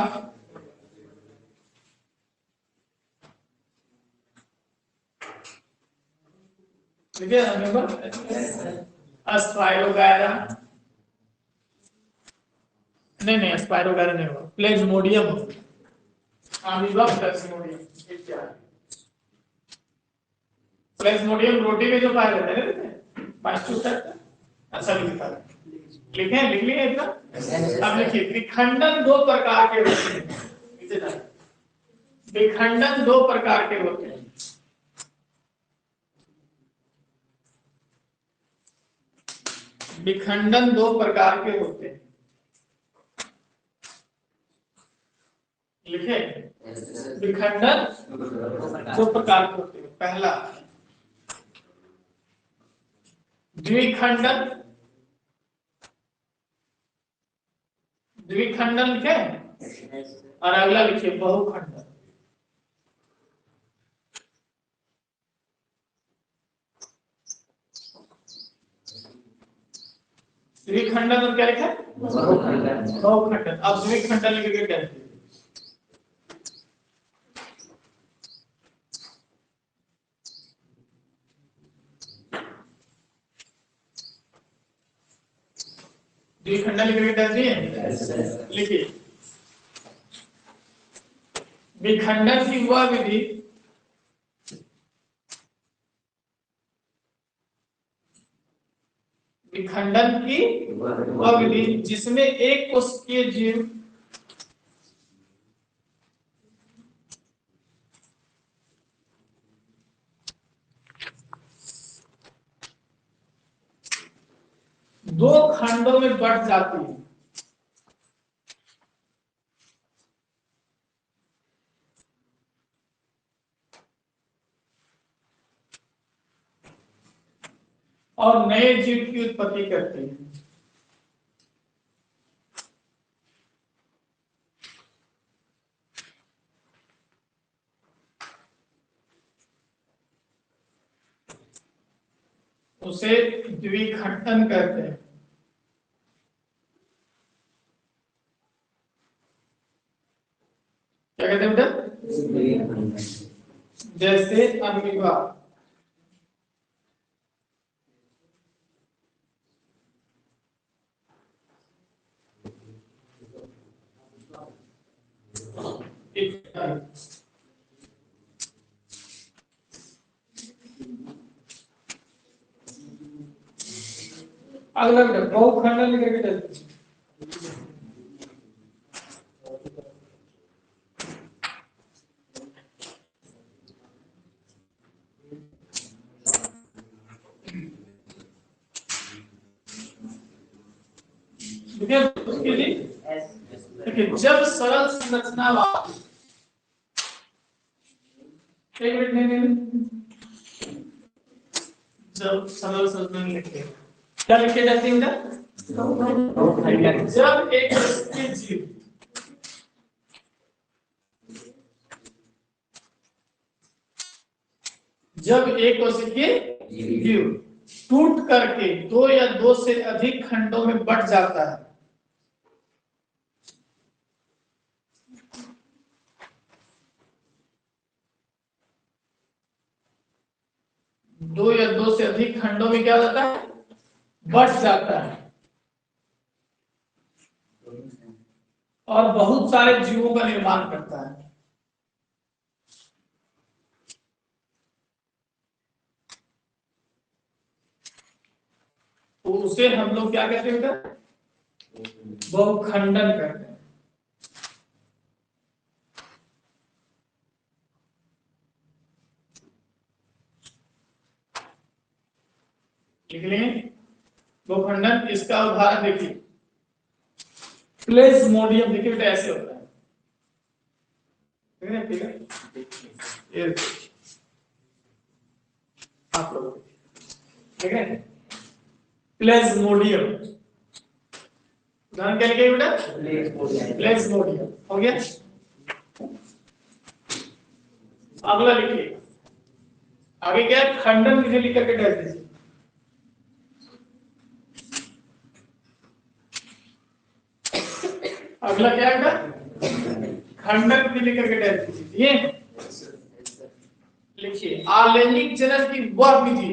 ठीक है, अमीबा, स्पाइरोगायरा, नहीं स्पाइरोगायरा नहीं होगा, प्लेज्मोडियम होगा, अमीबा प्लेज्मोडियम। प्लेज्मोडियम रोटी में जो पाए जाते हैं, अच्छा लिखा है, लिखे लिख लिए इतना। अब लिखिए विखंडन दो प्रकार के होते हैं, विखंडन दो प्रकार के होते हैं। विखंडन दो प्रकार के होते हैं, लिखे विखंडन दो प्रकार के होते हैं। पहला द्विखंडन, द्विखंडन लिखे, और अगला लिखिए बहुखंडन। द्विखंडन और क्या लिखा, बहुखंडन। अब द्विखंडन लिख के क्या लिखिए, द्विखंडन लिख के क्या दिए, लिखिए विखंडन की वह विधि विखंडन की वह विधि जिसमें एक कोशिकीय जीव दो खंडों में बट जाती है। और नए जीव की उत्पत्ति करती है। उसे द्विखंडन कहते हैं। क्या कहते हैं बेटा? जैसे अमीबा, अगला बेटा बहुखंडन लिख करके चलते हैं। देखिए उसके लिए देखिए जब सरल संरचना वाला, एक मिनट नहीं, जब सरल संरचना लिखते हैं क्या लिखे जाते हैं बेटा? जब एक कोशिकीय जीव जब एक कोशिकीय जीव टूट करके दो या दो से अधिक खंडों में बट जाता है, दो या दो से अधिक खंडों में क्या होता है? बट जाता है, और बहुत सारे जीवों का निर्माण करता है। तो उसे हम लोग क्या कहते हैं बेटा? बहुखंडन कहते हैं। लिख लें बहुखंडन। इसका उदाहरण देखिए, प्लेज्मोडियम। देखिए बेटा ऐसे होता है, ठीक है? ये आप लोग ठीक है, प्लेज्मोडियम। उदाहरण क्या लिखेंगे बेटा? प्लेज्मोडियम हो गया। अगला लिखिए, आगे क्या है? खंडन किसे लिख करके डाल दीजिए। अगला क्या है? खंडन किसे लिख करके डाल दीजिए। ये लिखिए आलैंगिक जनन की वह विधि,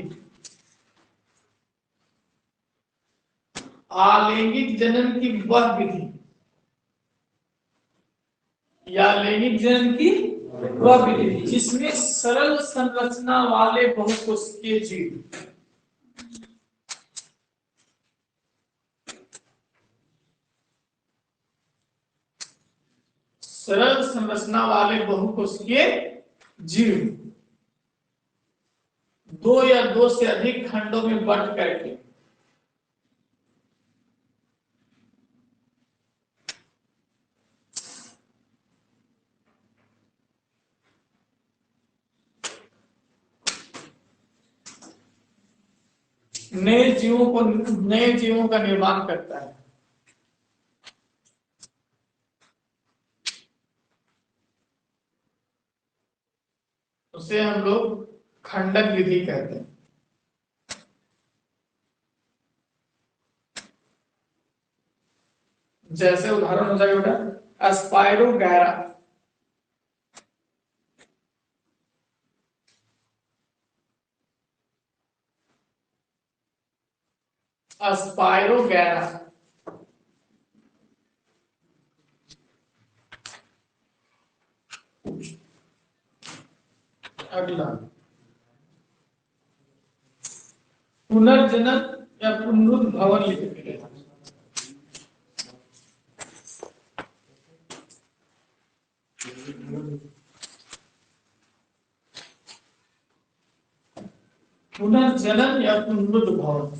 आलैंगिक जनन की वह विधि या लैंगिक जनन की वह विधि जिसमें सरल संरचना वाले बहुकोशिकीय जीव सरल संरचना वाले बहुकोशिकीय जीव दो या दो से अधिक खंडों में बंट करके नए जीवों का निर्माण करता है। उसे हम लोग खंडन विधि कहते हैं। जैसे उदाहरण हो जाएगा बेटा स्पाइरोगैरा, स्पाइरोगैरा। अगला पुनर्जनन या पुनरुद्भवन लिखेंगे। पुनर्जनन या पुनरुद्भवन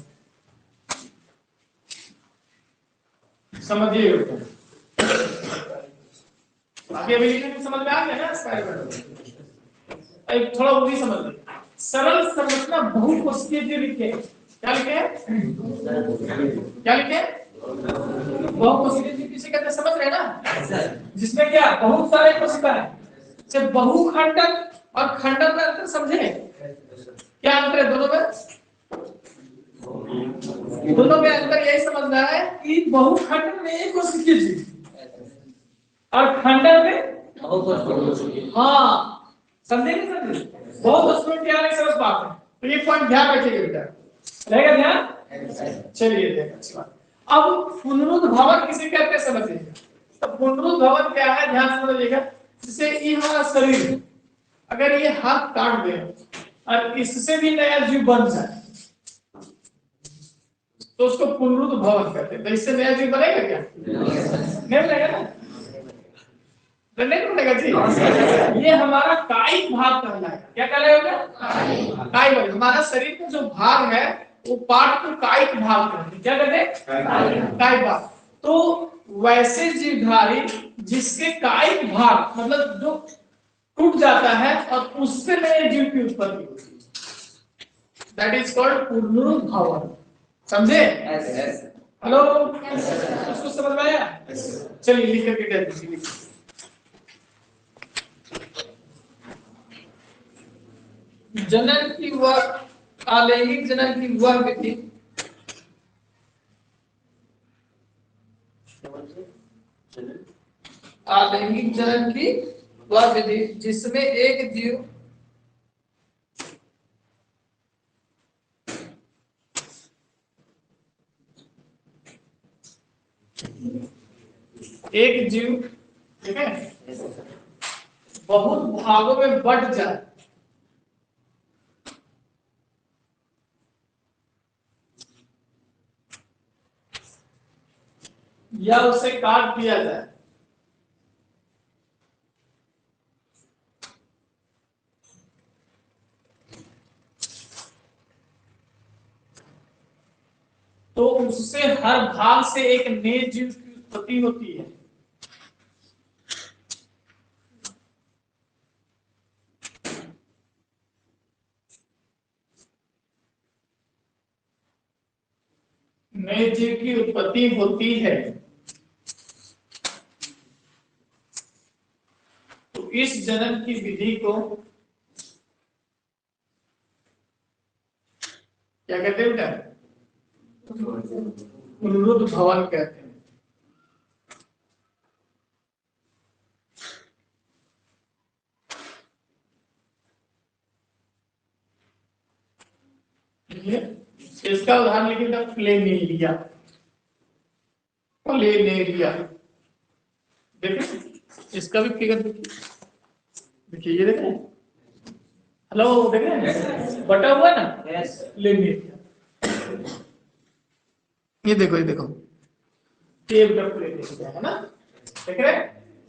समझिए आगे अभी लिखने समझ में आ गया ना इसका एक थोड़ा वो भी समझ लो। सरल संरचना बहुकोषीय जो लिखे क्या लिखे क्या लिखे बहुकोषीय जी किसे कहते हैं समझ रहे हैं ना जिसमें क्या बहुत सारे कोशिका है जब बहुखंडक और खंडक में अंतर समझे क्या अंतर है दोनों में अंतर यही समझना है कि बहुखंड में एक कोशिकीय जीव और खंडक में हाँ समझे नहीं समझे बहुत उसमें क्या है सरस बात है तो ये पॉइंट ध्यान रखिएगा बेटा रहेगा ध्यान चलिए देखिए अच्छी बात अब पुनरुद्भवन किसे कहते हैं समझिएगा तो पुनरुद्भवन क्या है ध्यान से समझिएगा जैसे ये हमारा शरीर अगर ये हाथ काट दे और इससे भी नया जीव बन जाए तो उसको पुनरुद्भवन कहते हैं तो इससे नया जीव बनेगा क्या नहीं बनेगा ना तो नहीं बनेगा जी ये हमारा कायिक भाग कहलाएगा क्या कहलाएगा कायिक भाग हमारा शरीर का जो भाग है वो पार्ट को कायिक भाग कहते हैं क्या कहते हैं कायिक भाग तो वैसे जीवधारी जिसके कायिक भाग मतलब जो टूट जाता है और उससे नए जीव की उत्पत्ति होती है दैट इज कॉल्ड पुनरुद्भवन समझे हेलो उसको समझ में आया चलिए लिख करके दे दीजिए जनन की वह अलैंगिक जनन की वह विधि अलैंगिक जनन की वह विधि जिसमें एक जीव ठीक है बहुत भागों में बंट जाए या उसे काट दिया जाए तो उससे हर भाग से एक नए जीव की उत्पत्ति होती है नए जीव की उत्पत्ति होती है तो इस जनन की विधि को क्या कहते हैं बेटा पुनरुद्भवन कहते हैं इसका उदाहरण लिखिएगा प्लेनेरिया प्लेनेरिया देखिए इसका भी फिगर देखिए ये देखें हेलो देखें बटा हुआ है ना प्लेनेरिया ये देखो टेप डब प्लेनेरिया है ना देख रहे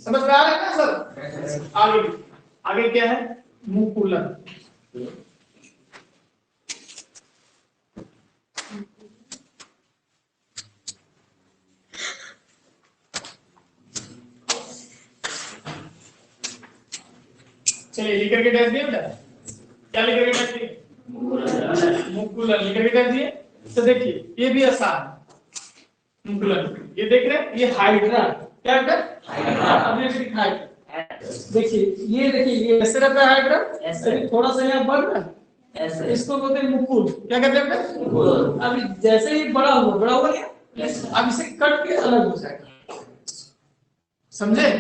समझ में आ रहा है ना सर आगे आगे क्या है मुकुलन चलिए लिख करके डैश दिए बेटा क्या लिख करके डैश दिए मुकुलन लिख करके डैश दिए तो देखिए ये भी आसान है मुकुलन ये देख रहे हैं ये हाइड्रा क्या हाइड्रा अब ये हाइड्रा देखिए ये ऐसे रहता है हाइड्रा थोड़ा सा यहाँ बढ़ रहा है इसको बोलते हैं मुकुल क्या कहते हैं अभी जैसे ही बड़ा हुआ क्या अब इसे कट के अलग हो जाएगा समझे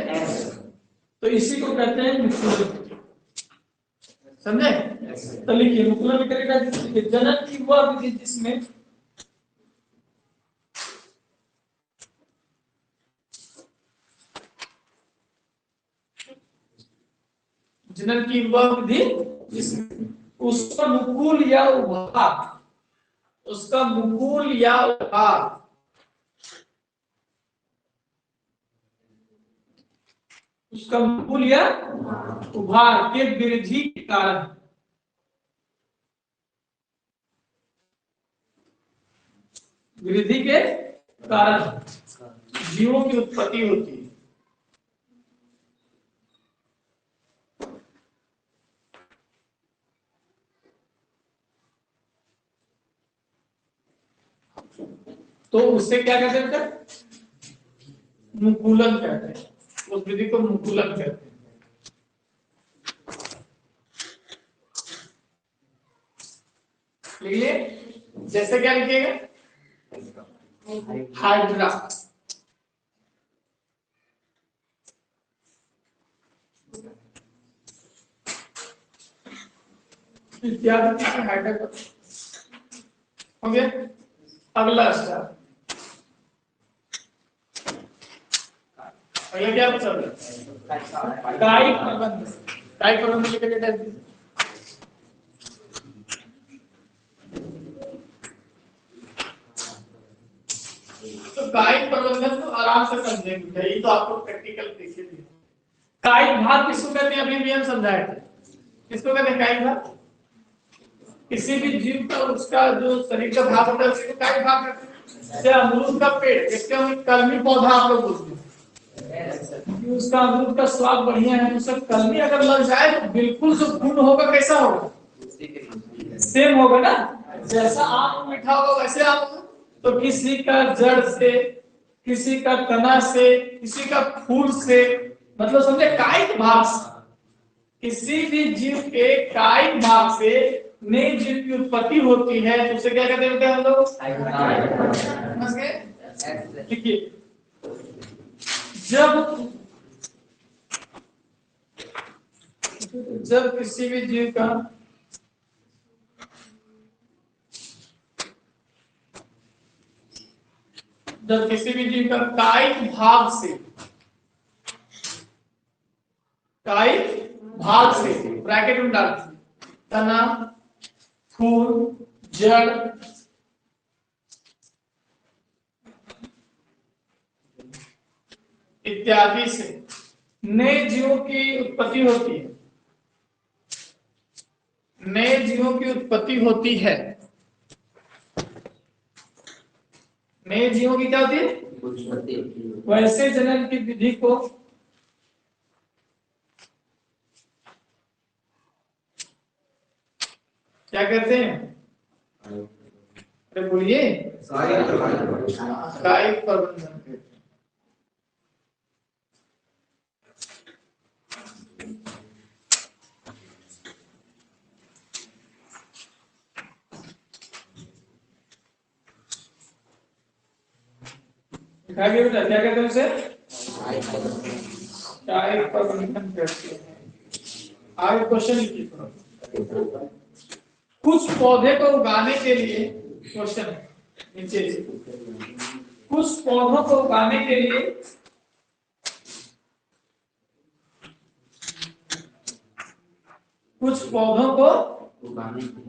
तो इसी को कहते हैं मुकुल समझे तो लिखिए मुकुलन करेगा जनन की वह विधि जिसमें जनन की वह विधि जिसमें उसका मुकुल या उभार उसका मुकुल या उभार के वृद्धि के कारण जीवों की उत्पत्ति होती है। तो उससे क्या कहते हैं बेटा? मुकुलन कहते हैं। उस विधि को मुकुलन कहते हैं। लिखिए, जैसे क्या लिखिएगा? हाइड्रा। इत्यादि हाइड्रा हो गया। अगला स्टार, अगला क्या पूछा? कायिक प्रबंध। कायिक प्रबंध लिख के दे दीजिए। तो कायिक प्रबंधन तो आराम से समझेंगे, यही तो आपको प्रैक्टिकल देखिए। कायिक भाग किसको कहते हैं? अभी भी हम समझाए थे। किसको कहते हैं कायिक भाग? किसी भी जीव का उसका जो शरीर का भाग होता है उसी को कायिक भाग कहते हैं। जैसे अमरूद का पेड़, इसके हम कलमी पौधा आप लोग बोलते हैं कि उसका अमरूद का स्वाद बढ़िया है, उसका कलमी अगर लग जाए तो बिल्कुल जो गुण होगा कैसा होगा? सेम होगा ना। जैसा आम मीठा होगा वैसे आम होगा। तो किसी का जड़ से, किसी का तना से, किसी का फूल से, मतलब समझे कायिक भाग से। किसी भी जीव के कायिक भाग से नई जीव की उत्पत्ति होती है तो उसे क्या कहते हैं हम लोग? समझ गए? देखिए, जब किसी भी जीव का कायिक भाग से, कायिक भाग से ब्रैकेट में डाल दीजिए, तना, फूल, जड़, इत्यादि से नए जीवों की उत्पत्ति होती है। नए जीवों की उत्पत्ति होती है। नए जीवों की क्या होती है? वैसे जनन की विधि को क्या कहते हैं? अरे बोलिए। कायिक प्रबंधन कहते हैं। दिखाइए बेटा, क्या कहते हैं उसे? कायिक प्रबंधन कहते हैं। आगे क्वेश्चन लिखिए। कुछ पौधे को उगाने के लिए, क्वेश्चन नीचे, कुछ पौधों को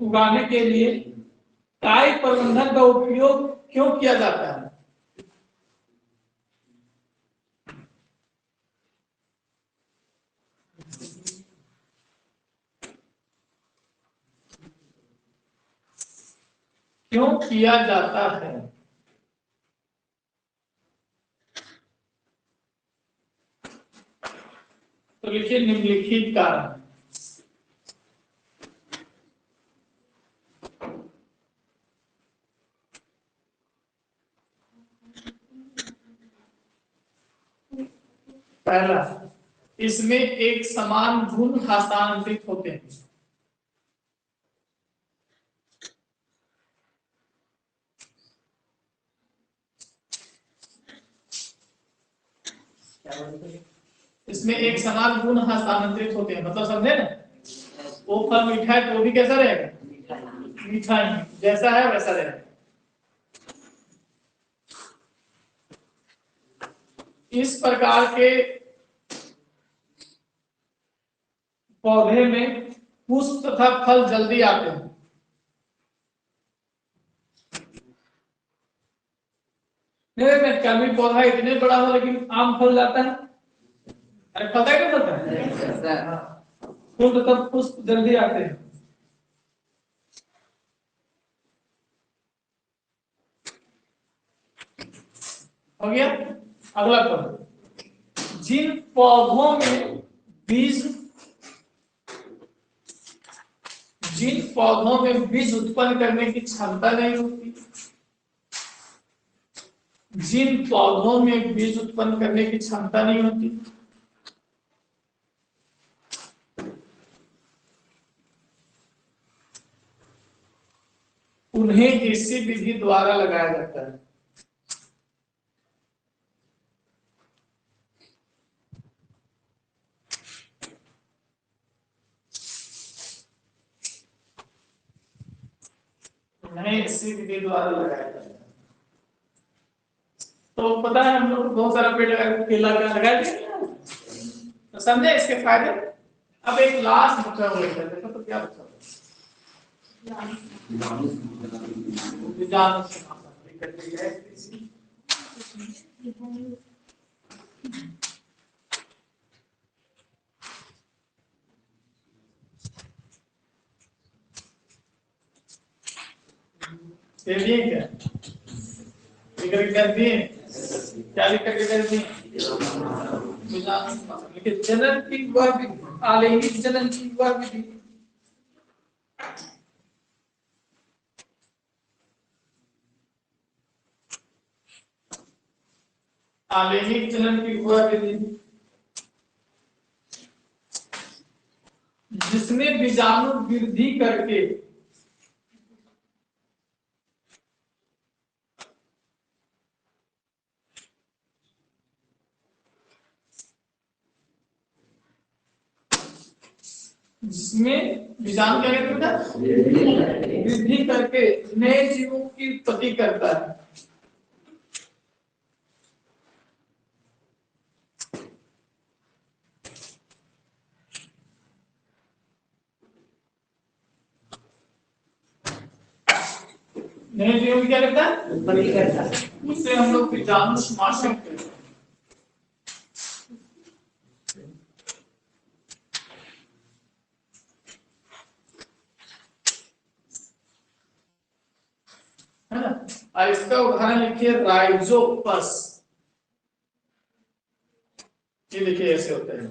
उगाने के लिए कायिक प्रबंधन का उपयोग क्यों किया जाता है? क्यों किया जाता है? तो लिखिए निम्नलिखित कारण। पहला, इसमें एक समान गुण हस्तांतरित होते हैं। इसमें एक समान गुण हस्तांतरित होते हैं, मतलब समझे ना? वो फल मीठा है तो वो भी कैसा रहेगा? मीठा ही, जैसा है वैसा रहेगा। इस प्रकार के पौधे में पुष्प तथा फल जल्दी आते हैं। मेरे में कभी पौधा इतने बड़ा हो लेकिन आम फल जाता है। अरे पता है क्या पता है? फूल तथा पुष्प जल्दी आते हैं। हो गया। अगला पद, जिन पौधों में बीज, जिन पौधों में बीज उत्पन्न करने की क्षमता नहीं होती, जिन पौधों में बीज उत्पन्न करने की क्षमता नहीं होती, उन्हें इसी विधि द्वारा लगाया जाता है। उन्हें इसी विधि द्वारा लगाया जाता है। तो पता है हम लोग बहुत सारा पेड़ लगा, केला का लगा दिया, तो समझे इसके फायदे। अब एक लास्ट बचा हुआ है, देखो तो क्या बचा हुआ है, क्या लिख कर दिए, क्या लिख करके कर दिए, लेकिन जनन की वह विधि, आलैंगिक जनन की वह विधि, आलैंगिक जनन की वह विधि जिसमें बीजाणु वृद्धि करके बीजाणु क्या कहते हैं, वृद्धि करके नए जीवों की उत्पत्ति करता है। नए जीवों की क्या करता है, उत्पत्ति करता है। उससे हम लोग बीजाणु समाशय कहते हैं। है ना, और इसका उदाहरण लिखिए राइजोपस। ये देखिए ऐसे होता है,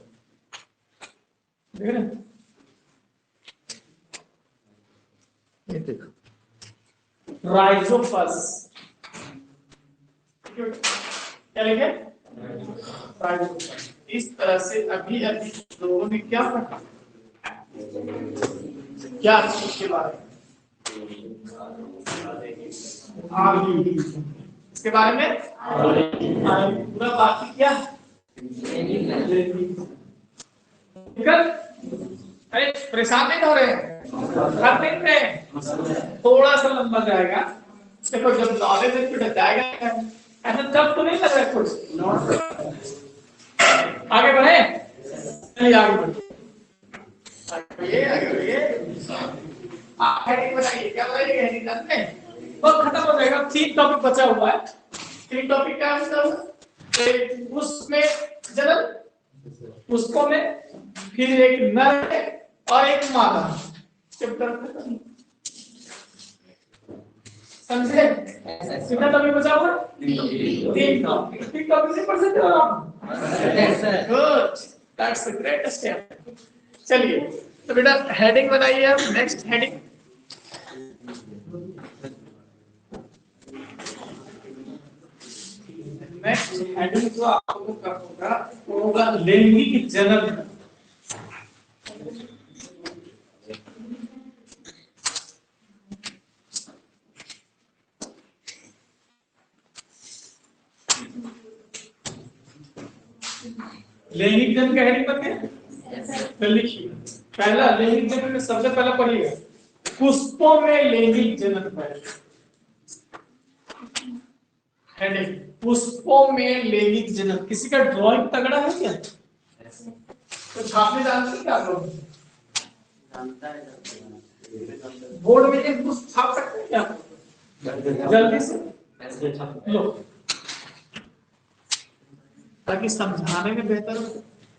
देख रहे हैं, ये देखो राइजोपस, क्या लिखे, राइजोपस। इस तरह से अभी अभी लोगों ने क्या पढ़ा, क्या इसके बारे में, इसके बारे में पूरा बाकी क्या, अरे परेशान नहीं हो रहे हैं, हर दिन में थोड़ा सा लंबा जाएगा, देखो जब नॉलेज में जाएगा ऐसा जब तो नहीं लग रहा कुछ, आगे बढ़े, नहीं आगे बढ़े, आगे बढ़िए, बताइए क्या बताइए, बहुत खत्म हो जाएगा। 3 टॉपिक बचा हुआ है, 3 टॉपिक क्या है, उसमें जनन, पुष्पों में, फिर एक नर और एक मादा, समझे, कितना टॉपिक बचा हुआ, 3 टॉपिक, 3 टॉपिक से पढ़ सकते हो आप, good, that's the greatest step. चलिए तो बेटा हेडिंग बनाइए आप, नेक्स्ट हेडिंग, नेक्स्ट हेडिंग जो आपको करना होगा लैंगिक जनन। लैंगिक जनन का हेडिंग बन गया, तो लिखिए पहला लैंगिक जनन में सबसे पहला पढ़िएगा पुष्पों में लैंगिक जनन पहले, हेडिंग पुष्पों में लैंगिक जनन। किसी का ड्राइंग तगड़ा है क्या, तो छापने जानते हैं क्या लोग, बोर्ड में एक पुष्प छाप सकते हैं क्या, जल्दी से लो, ताकि समझाने में बेहतर हो,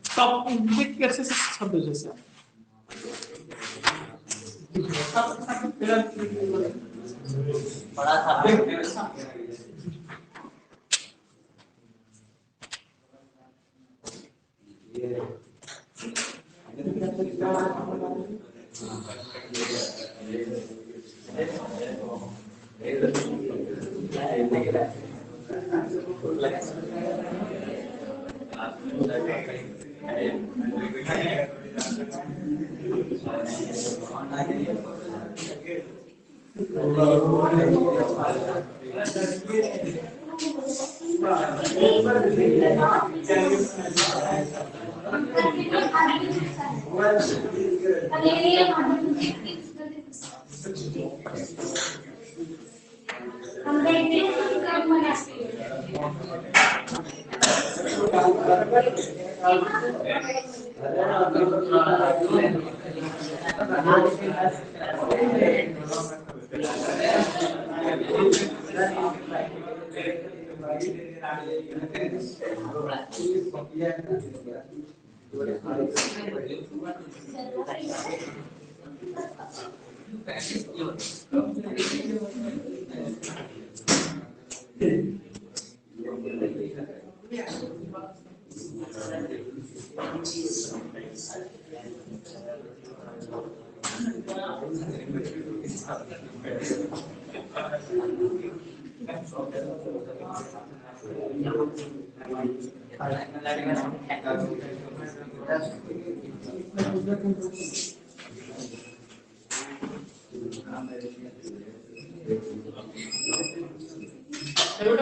तब इंग्लिश कैसे शब्द जैसे बड़ा था। बेटा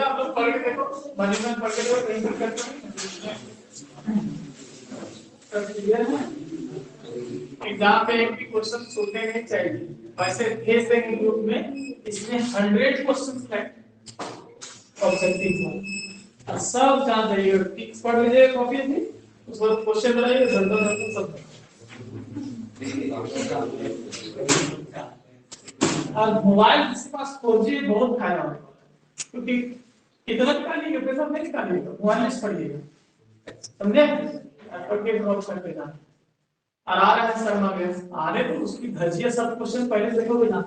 आप लोग पढ़ के देखो, मनीमैन पढ़ के देखो, कहीं भी करते हैं एग्जाम में एक भी क्वेश्चन छूटने नहीं चाहिए। वैसे भेज देंगे ग्रुप में, इसमें 100 क्वेश्चन है ऑब्जेक्टिव में, और सब जान जाइए, टिक्स पढ़ लीजिए कॉपी थी, उसको क्वेश्चन बनाइए, धंधा सब। और मोबाइल किसी पास 4G बहुत फायदा होगा, क्योंकि इतना निकालिएगा पैसा नहीं निकालिएगा, मोबाइल में पढ़िएगा, समझे? पढ़ के ड्रॉप कर देना। और आ रहा है शर्मा गैस, आने तो उसकी धजिया सब क्वेश्चन पहले देखोगे ना।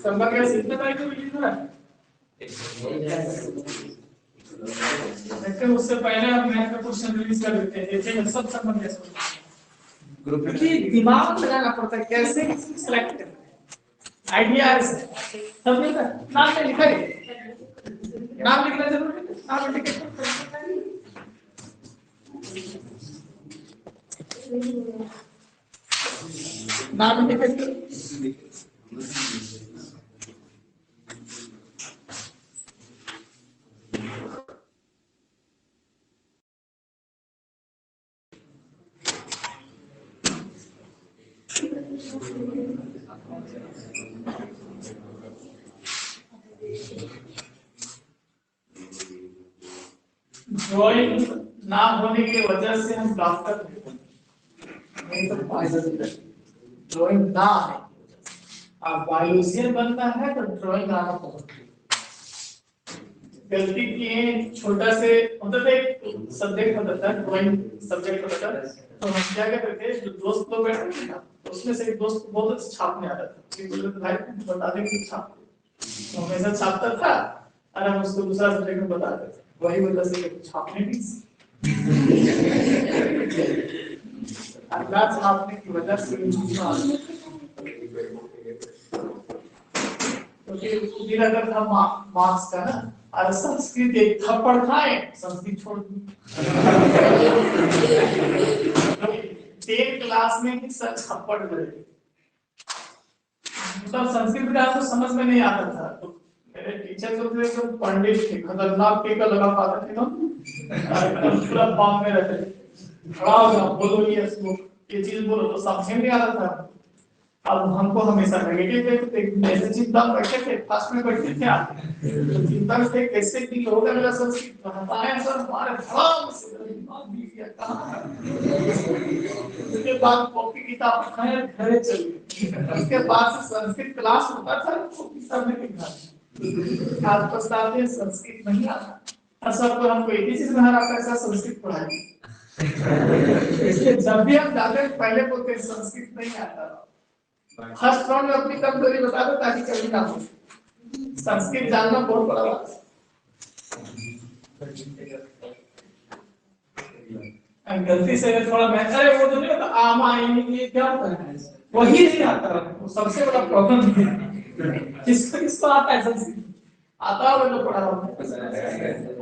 शर्मा गैस इतने तारीख को रिलीज हुआ है, देखते उससे पहले आप मैथ का क्वेश्चन रिलीज कर देते हैं, देखिए सब शर्मा गैस ग्रुप में दिमाग लगाना पड़ता है, कैसे सिलेक्ट करते हैं, आइडिया है सब नाम में लिखा है, नाम लिखना जरूरी है, नाम लिख के नाम लिख के ड्राइंग ना होने की वजह से हम डॉक्टर नहीं तो ड्राइंग ना है, अब बायोलॉजियन बनना है तो ड्राइंग आना पड़ेगा। गलती किए, छोटा से मतलब एक सब्जेक्ट होता था, ड्राइंग सब्जेक्ट होता था, तो हम क्या करते थे, जो दोस्त लोग बैठते थे ना, उसमें से एक दोस्त बहुत अच्छा छापने आता था, बोलते थे भाई बता दे कि छाप, तो हमेशा छापता था और हम उसको दूसरा सब्जेक्ट में बताते थे, वही वजह से छापने की अल्लाह छापने की वजह से क्योंकि अगर था मार्क्स का ना, और संस्कृत एक थप्पड़ खाए संस्कृत छोड़ दी। 10 क्लास में ही सर थप्पड़ लगे, मतलब संस्कृत का तो समझ में नहीं आता था, तो मेरे टीचर जो थे जो पंडित थे, खतरनाक टीका लगा पाते थे ना, पूरा फॉर्म में रहते थे, खड़ा हो जाओ बोलो ये चीज बोलो, तो समझ में नहीं आता था। अब हमको हमेशा नेगेटिव देखते थे, ऐसे चिंता बैठे थे, फर्स्ट में बैठे थे आप, तो चिंता में थे कैसे कि होगा मेरा संस्कृत बताएं सर, हमारे धड़ाम से दिमाग भी गया कहां। उसके बाद कॉपी किताब उठाए घरे चले, उसके बाद संस्कृत क्लास होता था, कॉपी सब में लिखा, आज पछताते हैं संस्कृत नहीं आता। सर को हमको एक ही चीज में हरा पैसा संस्कृत पढ़ाई, इसलिए जब भी हम जाते हैं पहले बोलते हैं संस्कृत नहीं आता, फर्स्ट राउंड में अपनी कमजोरी बता दो ताकि कभी ना हो। संस्कृत जानना बहुत बड़ा बात है। गलती से अगर थोड़ा मैं अरे वो जो नहीं होता आमा ये क्या होता है वही नहीं आता वो सबसे बड़ा प्रॉब्लम है। किसको किसको आता है संस्कृत आता है वो जो पढ़ा रहा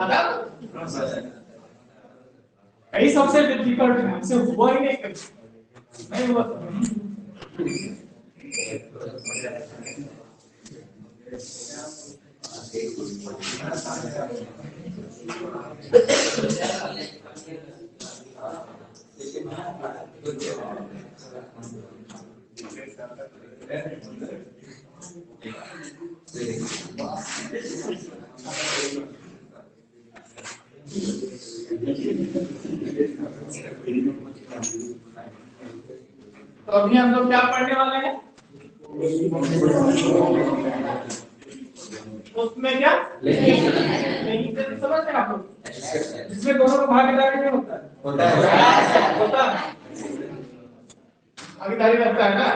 आता यही सबसे डिफिकल्ट है हमसे हुआ ही नहीं हुआ तो अभी हम लोग क्या पढ़ने वाले हैं उसमें क्या नहीं समझ रहे आप लोग इसमें दोनों का भागीदारी नहीं होता है भागीदारी रहता है ना।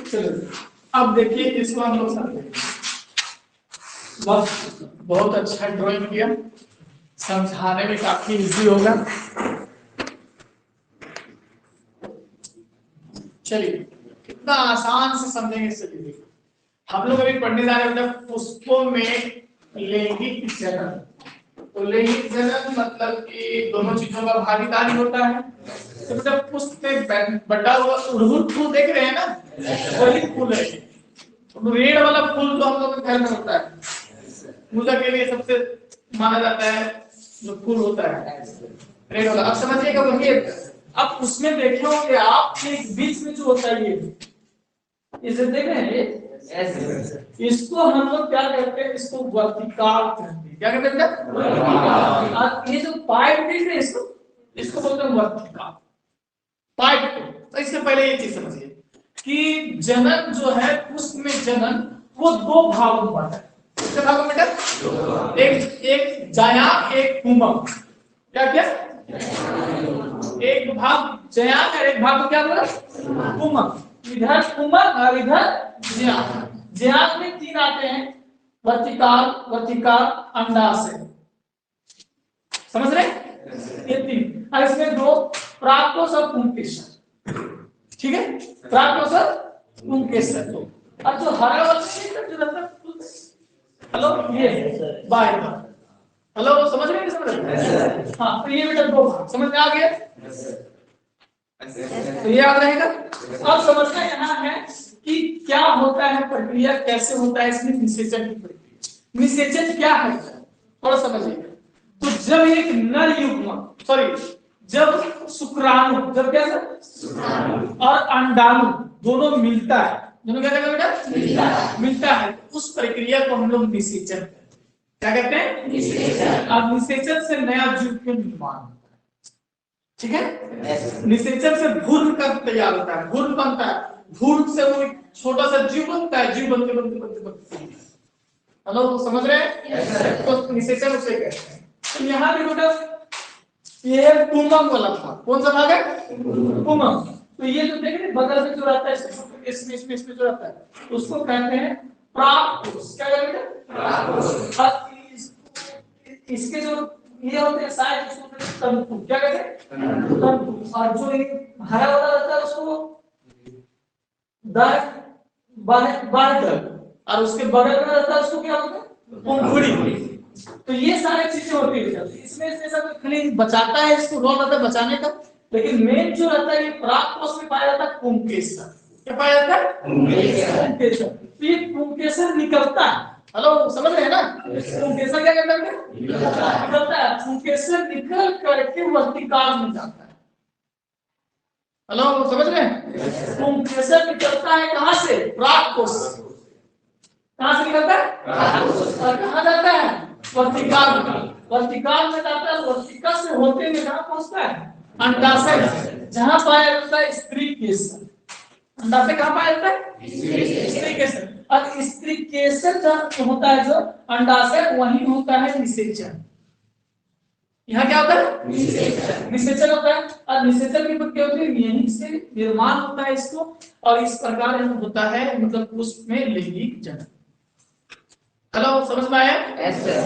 चलो अब देखिए इसको हम लोग बहुत अच्छा ड्राइंग किया समझाने में काफी इजी होगा। चलिए कितना आसान से समझेंगे चलिए हम लोग अभी पढ़ने जा रहे हैं पुष्पों में लैंगिक जनन। तो लैंगिक जनन मतलब कि दोनों चीजों का भागीदारी होता है। तो मतलब पुष्प में बटा हुआ अड़हुल फूल देख रहे हैं ना वही फूल है। तो रेड वाला फूल तो हम लोग के घर में होता है पूजा के लिए सबसे माना जाता है जो फूल होता है रेड वाला। अब समझिएगा वही अब उसमें देखे होंगे आप बीच में जो होता है ये इसे देख रहे हैं इसको हम लोग क्या कहते हैं इसको वर्तिकाल कहते हैं। क्या कहते हैं और ये जो पाइप देख रहे हैं इसको बोलते हैं वर्तिकाल पाइप को। तो इससे पहले ये चीज समझिए कि जनन जो है पुष्प में जनन वो दो भागों में बांटा है। कितने भागों में बेटा एक जायान एक पुमक। क्या क्या एक भाग जयान और एक भाग को क्या बोला पुमक। इधर पुमक और इधर जयान। जयान में तीन आते हैं वर्तिकाल वर्तिकाल अंडाशय समझ रहे ये तीन और इसमें दो प्राप्तोष और पुंकेसर। ठीक है प्राप्तोष और पुंकेसर। और जो हरा वाला जो रहता है हेलो ये बाय हेलो समझ रहे हैं समझ रहे हाँ तो ये बेटा दो भाग समझ में आ गया तो ये याद रहेगा। अब समझना यहाँ है कि क्या होता है प्रक्रिया कैसे होता है इसमें निषेचन की प्रक्रिया। निषेचन क्या है थोड़ा समझिएगा। तो जब एक नर युग्म सॉरी जब शुक्राणु जब क्या और अंडाणु दोनों मिलता है दोनों क्या बेटा मिलता है उस प्रक्रिया को हम लोग निषेचन कहते हैं। क्या कहते हैं निषेचन। अब निषेचन से नया जीव का निर्माण होता है। ठीक है निषेचन से भ्रूण का तैयार होता है भ्रूण बनता है भ्रूण से वो छोटा सा जीव बनता है जीव बनते बनते बनते बनते हेलो समझ रहे हैं तो निषेचन उसे कहते हैं। तो यहाँ भी बेटा ये पुमक वाला भाग कौन सा भाग है पुमक। तो ये जो देख रहे बगल में जो रहता है इसमें जो रहता है उसको कहते हैं प्राप्तोष। क्या कहते हैं इसके जो ये होते हैं शायद उसको कहते हैं तंतु। क्या कहते हैं तंतु। और जो ये हरा वाला रहता है उसको बाह्य और उसके बगल में रहता है उसको क्या बोलते हैं पंखुड़ी। तो ये सारी चीजें होती है इसमें से सब खाली बचाता है इसको रोल रहता है बचाने का लेकिन मेन जो रहता है ये प्राप्तोष में पाया जाता है पुंकेसर। क्या पाया जाता है पुंकेसर। तो ये पुंकेसर निकलता है हेलो समझ रहे हैं ना पुंकेसर क्या करता है निकलता है पुंकेसर निकल करके वर्तिकाल में जाता है। हेलो समझ रहे हैं पुंकेसर निकलता है कहां से प्राप्तोष कहां से निकलता है और कहां जाता है वर्तिकाल में। वर्तिकाल में जाता है वर्तिका से होते हुए कहां पहुंचता है अंडाशय जहां पाया जाता है स्त्री केसर। अंडाशय कहां पाया जाता है स्त्री केसर और स्त्री केसर जब होता है जो अंडाशय वहीं होता है निषेचन। यहाँ क्या होता है? निषेचन होता है। और निषेचन की क्या होती है? यहीं से निर्माण होता है इसको, और इस प्रकार होता है, मतलब उसमें लैंगिक जनन। हेलो, समझ में आया?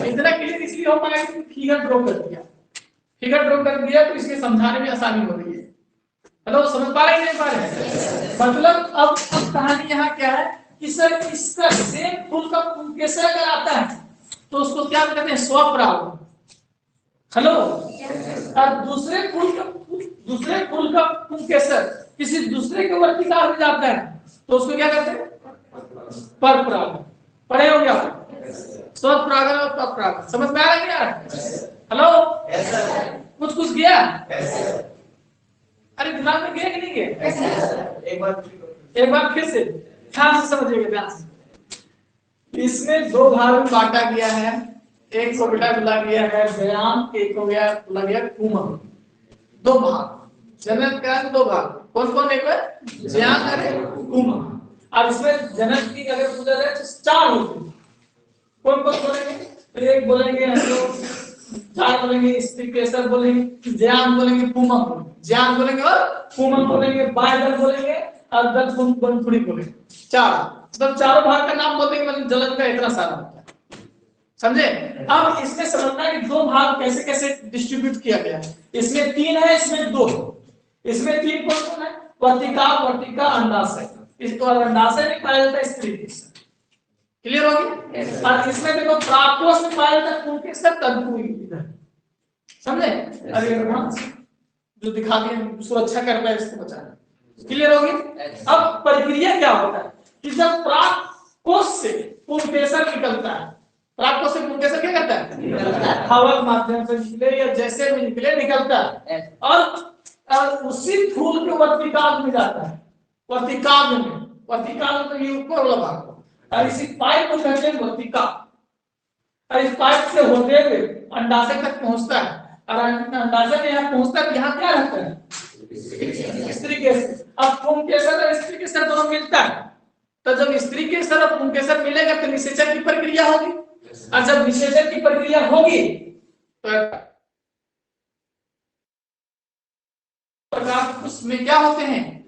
इतना क्लियर इसलिए हो पाया कि फिगर ड्रॉ कर दिया, फिगर ड्रॉ कर दिया तो इसमें समझाने में आसानी हो रही है। हेलो, समझ पा रहे नहीं पा रहे? मतलब अब कहानी यहाँ क्या है कि सर इसका सेम फूल का पुंकेसर अगर आता है तो उसको क्या कहते हैं? स्वपराग। हेलो, और दूसरे फूल का पुंकेसर किसी दूसरे के वर्तिकाल में जाता है तो उसको क्या कहते हैं? परपराग। पढ़े हो क्या? स्वपरागन और परपरागन। समझ में आ रहा है यार? हेलो, कुछ गया? अरे दिमाग में गया कि नहीं गया? एक बार फिर से ध्यान से समझिएगा, ध्यान से। इसमें दो भाग में बांटा गया है। एक को बेटा बोला गया है व्यायाम, एक हो गया बोला गया कुमक। दो भाग जनन का, दो भाग कौन कौन? एक है ज्ञान और कुमक। अब इसमें जनन की अगर पूछा जाए तो चार होते हैं। कौन कौन बोलेंगे? तो एक बोलेंगे हम लोग, चार बोलेंगे, स्त्री केसर बोलेंगे, ज्ञान बोलेंगे, कुमक बोलेंगे, ज्ञान बोलेंगे और कुमक बोलेंगे, बायदल बोलेंगे और दल बनथुड़ी बोलेंगे। चार, मतलब चारों भाग का नाम बोलते हैं, मतलब जलन का इतना सारा होता है। समझे? अब इसमें समझना है कि दो भाग कैसे कैसे डिस्ट्रीब्यूट किया गया है। इसमें तीन है, इसमें दो। इसमें तीन कौन कौन है? वर्तिका, अंडाशय। इसको अंडाशय में पाया जाता है स्त्री केसर। क्लियर हो गया? और इसमें देखो प्राप्तोष में पाया जाता है पुंकेसर, तंतुई इधर। समझे? अरे जो दिखा के सुरक्षा कर रहा है इसको बचाना। क्लियर हो गया? अब प्रक्रिया क्या होता है कि जब प्राप्तोष से पुंकेसर निकलता है, प्राप्तोष से पुंकेसर क्या करता है? हवा के माध्यम से निकले या जैसे भी निकले निकलता है, और उसी फूल के वर्तिकाग्र में जाता है। वर्तिकाग्र तो ये ऊपर वाला भाग, और इसी पाइप को कहते हैं वर्तिका। और इस पाइप से होते हुए अंडाशय तक पहुंचता है, और अंडाशय में यहाँ पहुंचता है, यहाँ क्या रहता है? स्त्री केसर। अब पुंकेसर और स्त्री केसर दोनों मिलता है, तो जब स्त्री केसर और पुंकेसर मिलेगा तो निषेचन की प्रक्रिया होगी, और जब निषेचन की प्रक्रिया होगी तो उसमें क्या होते हैं?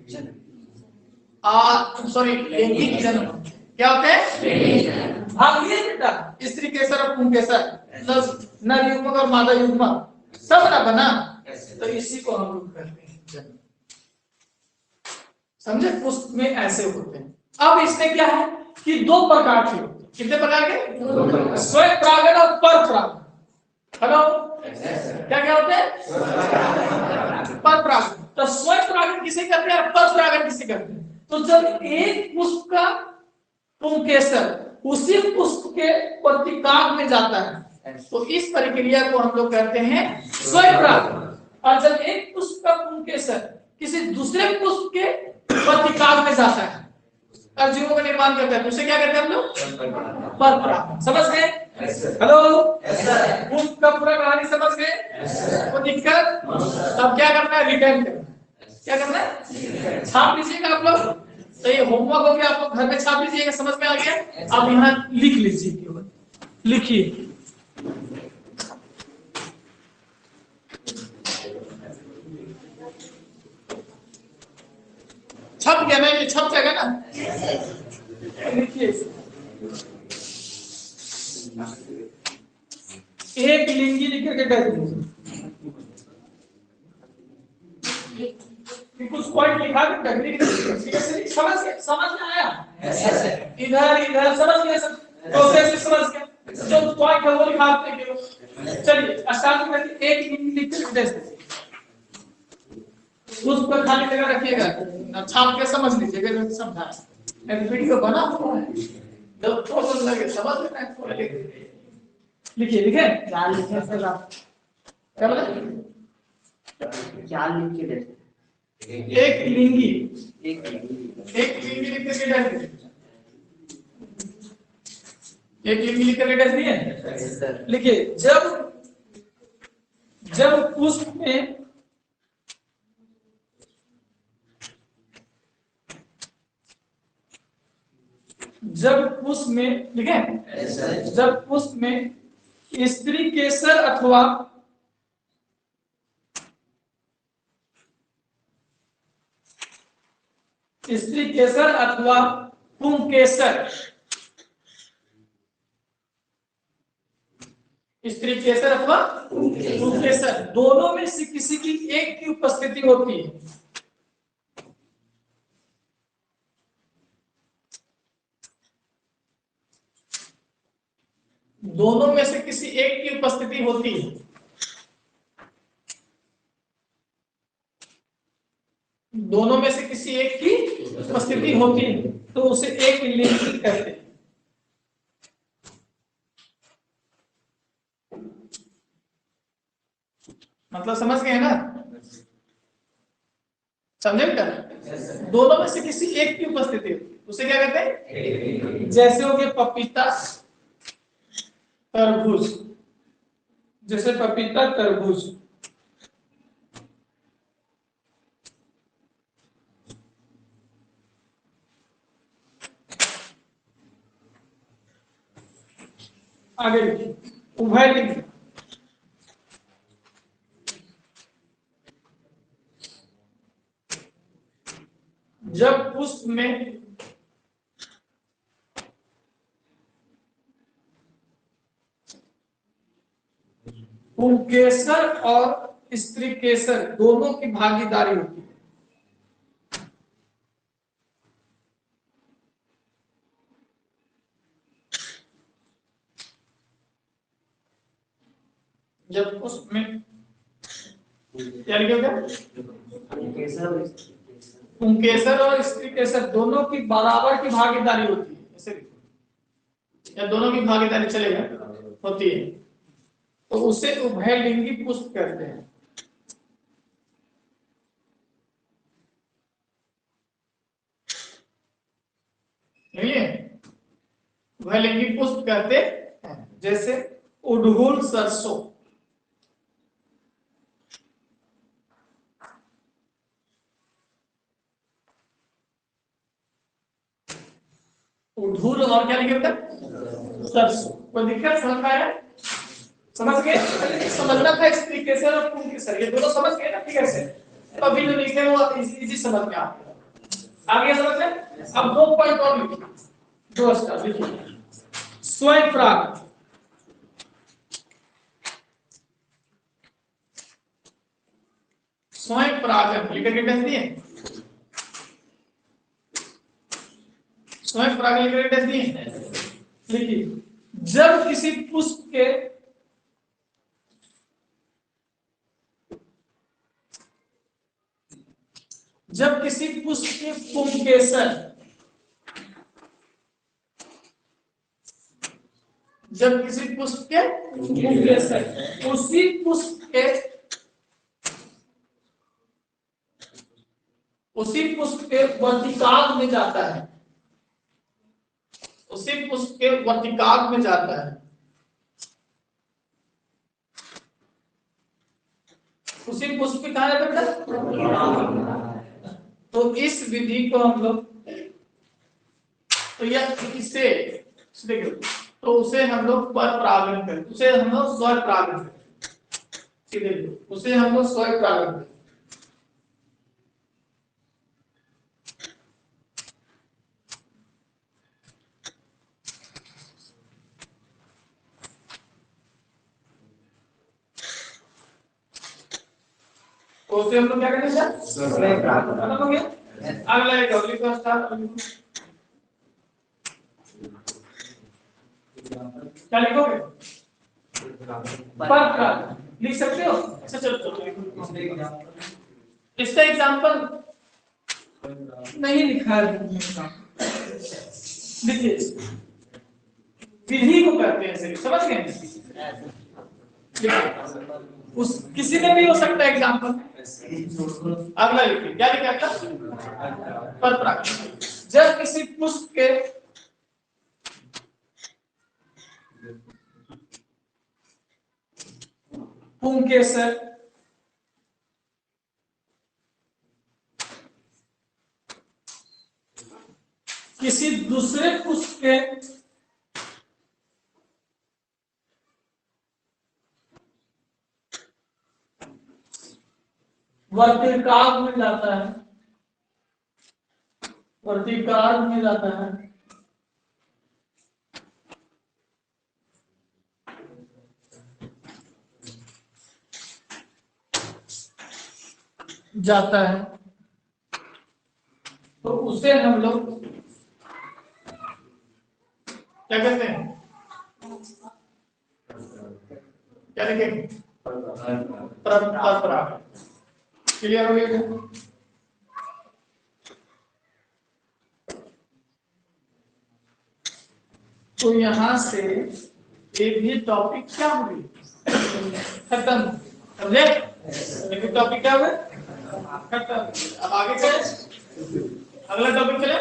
लैंगिक जनन। क्या होते हैं? भाग लिए बेटा, स्त्री केसर और पुंकेसर, नर युग्मक और मादा युग्मक सब ना बना, तो इसी को हम लोग कहते हैं जनन। समझे? उसमें ऐसे होते हैं। अब इसमें क्या है कि दो प्रकार के होते हैं। कितने प्रकार के? स्वपरागन और परपरागन। हेलो, क्या क्या होते हैं? परपरागन। तो स्वपरागन किसे कहते हैं, परपरागन किसे कहते हैं? तो जब एक पुष्प का पुंकेसर उसी पुष्प के वर्तिकाग्र में जाता है तो इस प्रक्रिया को हम लोग कहते हैं स्वपरागन। और जब एक पुष्प का पुंकेसर किसी दूसरे पुष्प के वर्तिकाग्र में जाता है और जीवों का निर्माण करता है, तो उसे क्या कहते हैं हम लोग? परपरागन। समझ गए? हेलो, पुष्प का पूरा कहानी समझ गए? कोई दिक्कत? अब क्या करना है? रिटर्न करना है। क्या करना है? छाप लीजिएगा आप लोग। तो ये होमवर्क हो गया, आप लोग घर में छाप लीजिएगा। समझ में आ गया? आप यहाँ लिख लीजिए, केवल लिखिए। छप गया ना? ये छप जाएगा ना? लिखिए, एक लिंगी लिख करके कर दीजिए। कुछ पॉइंट लिखा के समझ में आया? इधर समझ गया? प्रोसेस समझ गया? जो पॉइंट है वो लिखाते हैं। चलिए स्टार्ट करते हैं। एक लिख कर दे दीजिए, उस पर खाली जगह रखिएगा, छाप के समझ लीजिएगा। समझा वीडियो बना हुआ है, जब प्रॉब्लम लगे समझ लेना है। लिखिए, लिखे क्या लिखे सर आप? क्या बोला? क्या लिख के देते? एक लिंगी एक लिख करके डाल दीजिए। एक लिंगी लिख करके डाल दिए। लिखिए, जब पुष्प में लिखे, जब पुष्प में स्त्री केसर अथवा स्त्रीकेसर अथवा पुंकेसर। स्त्रीकेसर अथवा पुंकेसर, दोनों में से किसी की एक की उपस्थिति होती है। दोनों में से किसी एक की उपस्थिति होती है। दोनों में से किसी एक की उपस्थिति होती है तो उसे एक लिंग कहते हैं। मतलब समझ गए ना, समझे बेटा? दोनों में से किसी एक की उपस्थिति होती है उसे क्या कहते हैं? जैसे हो गए पपीता तरबूज, जैसे पपीता तरबूज। आगे लिखिए, उभयलिंग। जब पुष्प में पुंकेसर और स्त्रीकेसर दोनों की भागीदारी होती है। जब उसमें क्या लिखा गया? पुंकेसर और स्त्रीकेसर दोनों की बराबर की भागीदारी होती है, ऐसे लिखो। या दोनों की भागीदारी चलेगा, होती है, तो उसे उभयलिंगी पुष्प कहते हैं। उभयलिंगी पुष्प कहते हैं। जैसे उड़हुल सरसों, उड़हुल और क्या लिखे बेटा? सरसों। कोई दिक्कत समझ में आया? समझ गए? समझना था स्त्रीकेसर और पुंकेसर, ये दोनों समझ गए ना ठीक है? तो अभी जो लिखे वो इजी समझ में आ गया समझ में? अब 2 पॉइंट और लिखिए, 2 स्टार लिखिए। स्वयं पराग, स्वयं परागन लिख के टेस्ट दिए। स्वयं परागन लिख के टेस्ट दिए। लिखिए, जब किसी पुष्प के पुंकेसर, जब किसी पुष्प के पुंकेसर उसी पुष्प के वर्तिकाग्र में जाता है, उसी पुष्प के वर्तिकाग्र में जाता है, उसी पुष्प के कहा जाता है। तो इस विधि को हम लोग, तो यह इसे देखो, तो उसे हम लोग पर परागण करते, उसे हम लोग स्व परागण करते, सीधे उसे हम लोग स्व परागण करते। तो उसे हम लोग क्या करेंगे सर? स्व परागण। खत्म हो गया। अगला एक अगली का स्टार्ट क्या लिखोगे? पर परागण लिख सकते हो? अच्छा चलो इसका एग्जांपल नहीं लिखा है, देखिए विधि को कहते हैं ऐसे, समझ गए? उस किसी में भी हो सकता है एग्जांपल। अगला लिखिए, क्या लिखा था? पर परागण। जब किसी पुष्प के पुंकेसर किसी दूसरे पुष्प के वर्तिकाग्र में जाता है, प्रतिकार में जाता है, जाता है, तो उसे हम लोग क्या कहते हैं, क्या लिखेंगे, परंपरा। क्लियर हो गया? तो यहां से एक भी टॉपिक क्या हुई, खत्म। समझे? एक भी टॉपिक क्या हुआ, खत्म। अब आगे चले, अगला टॉपिक चले।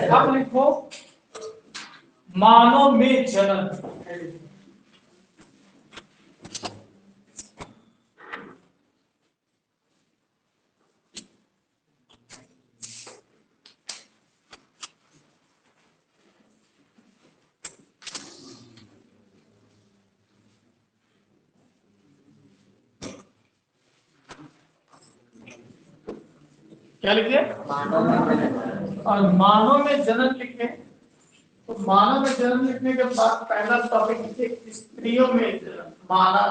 अब लिखो मानव में जनन। क्या लिखे, और मानव में जनन लिखे। तो मानव में जन्म लिखने के बाद पहला टॉपिक लिखे स्त्रियों में जन्म, मादा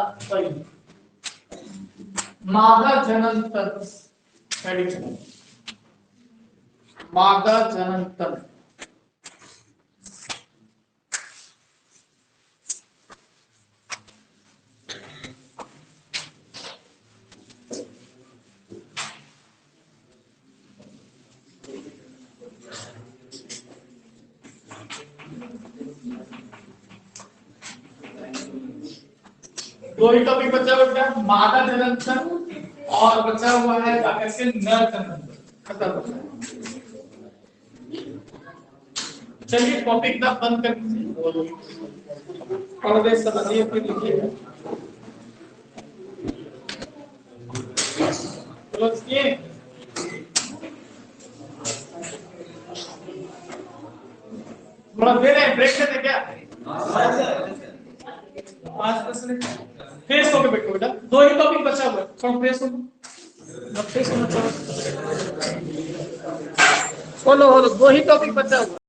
मादा जनन तंत्र, मादा जनन तंत्र। दो ही टॉपिक बचा हुआ क्या, मादा जनन तंत्र और बचा हुआ है जाकर के नर जनन तंत्र। खत्म। चलिए टॉपिक ना बंद कर दीजिए और देख समझिए फिर लिखिएगा। क्लोज किए, थोड़ा दे रहे हैं, ब्रेक देते क्या, 5-10 मिनट फ्रेश होके बैठो बेटा। दो ही टॉपिक बचा हुआ है, थोड़ा फ्रेश हो, फ्रेश होना चाहिए। बोलो दो ही टॉपिक बचा हुआ।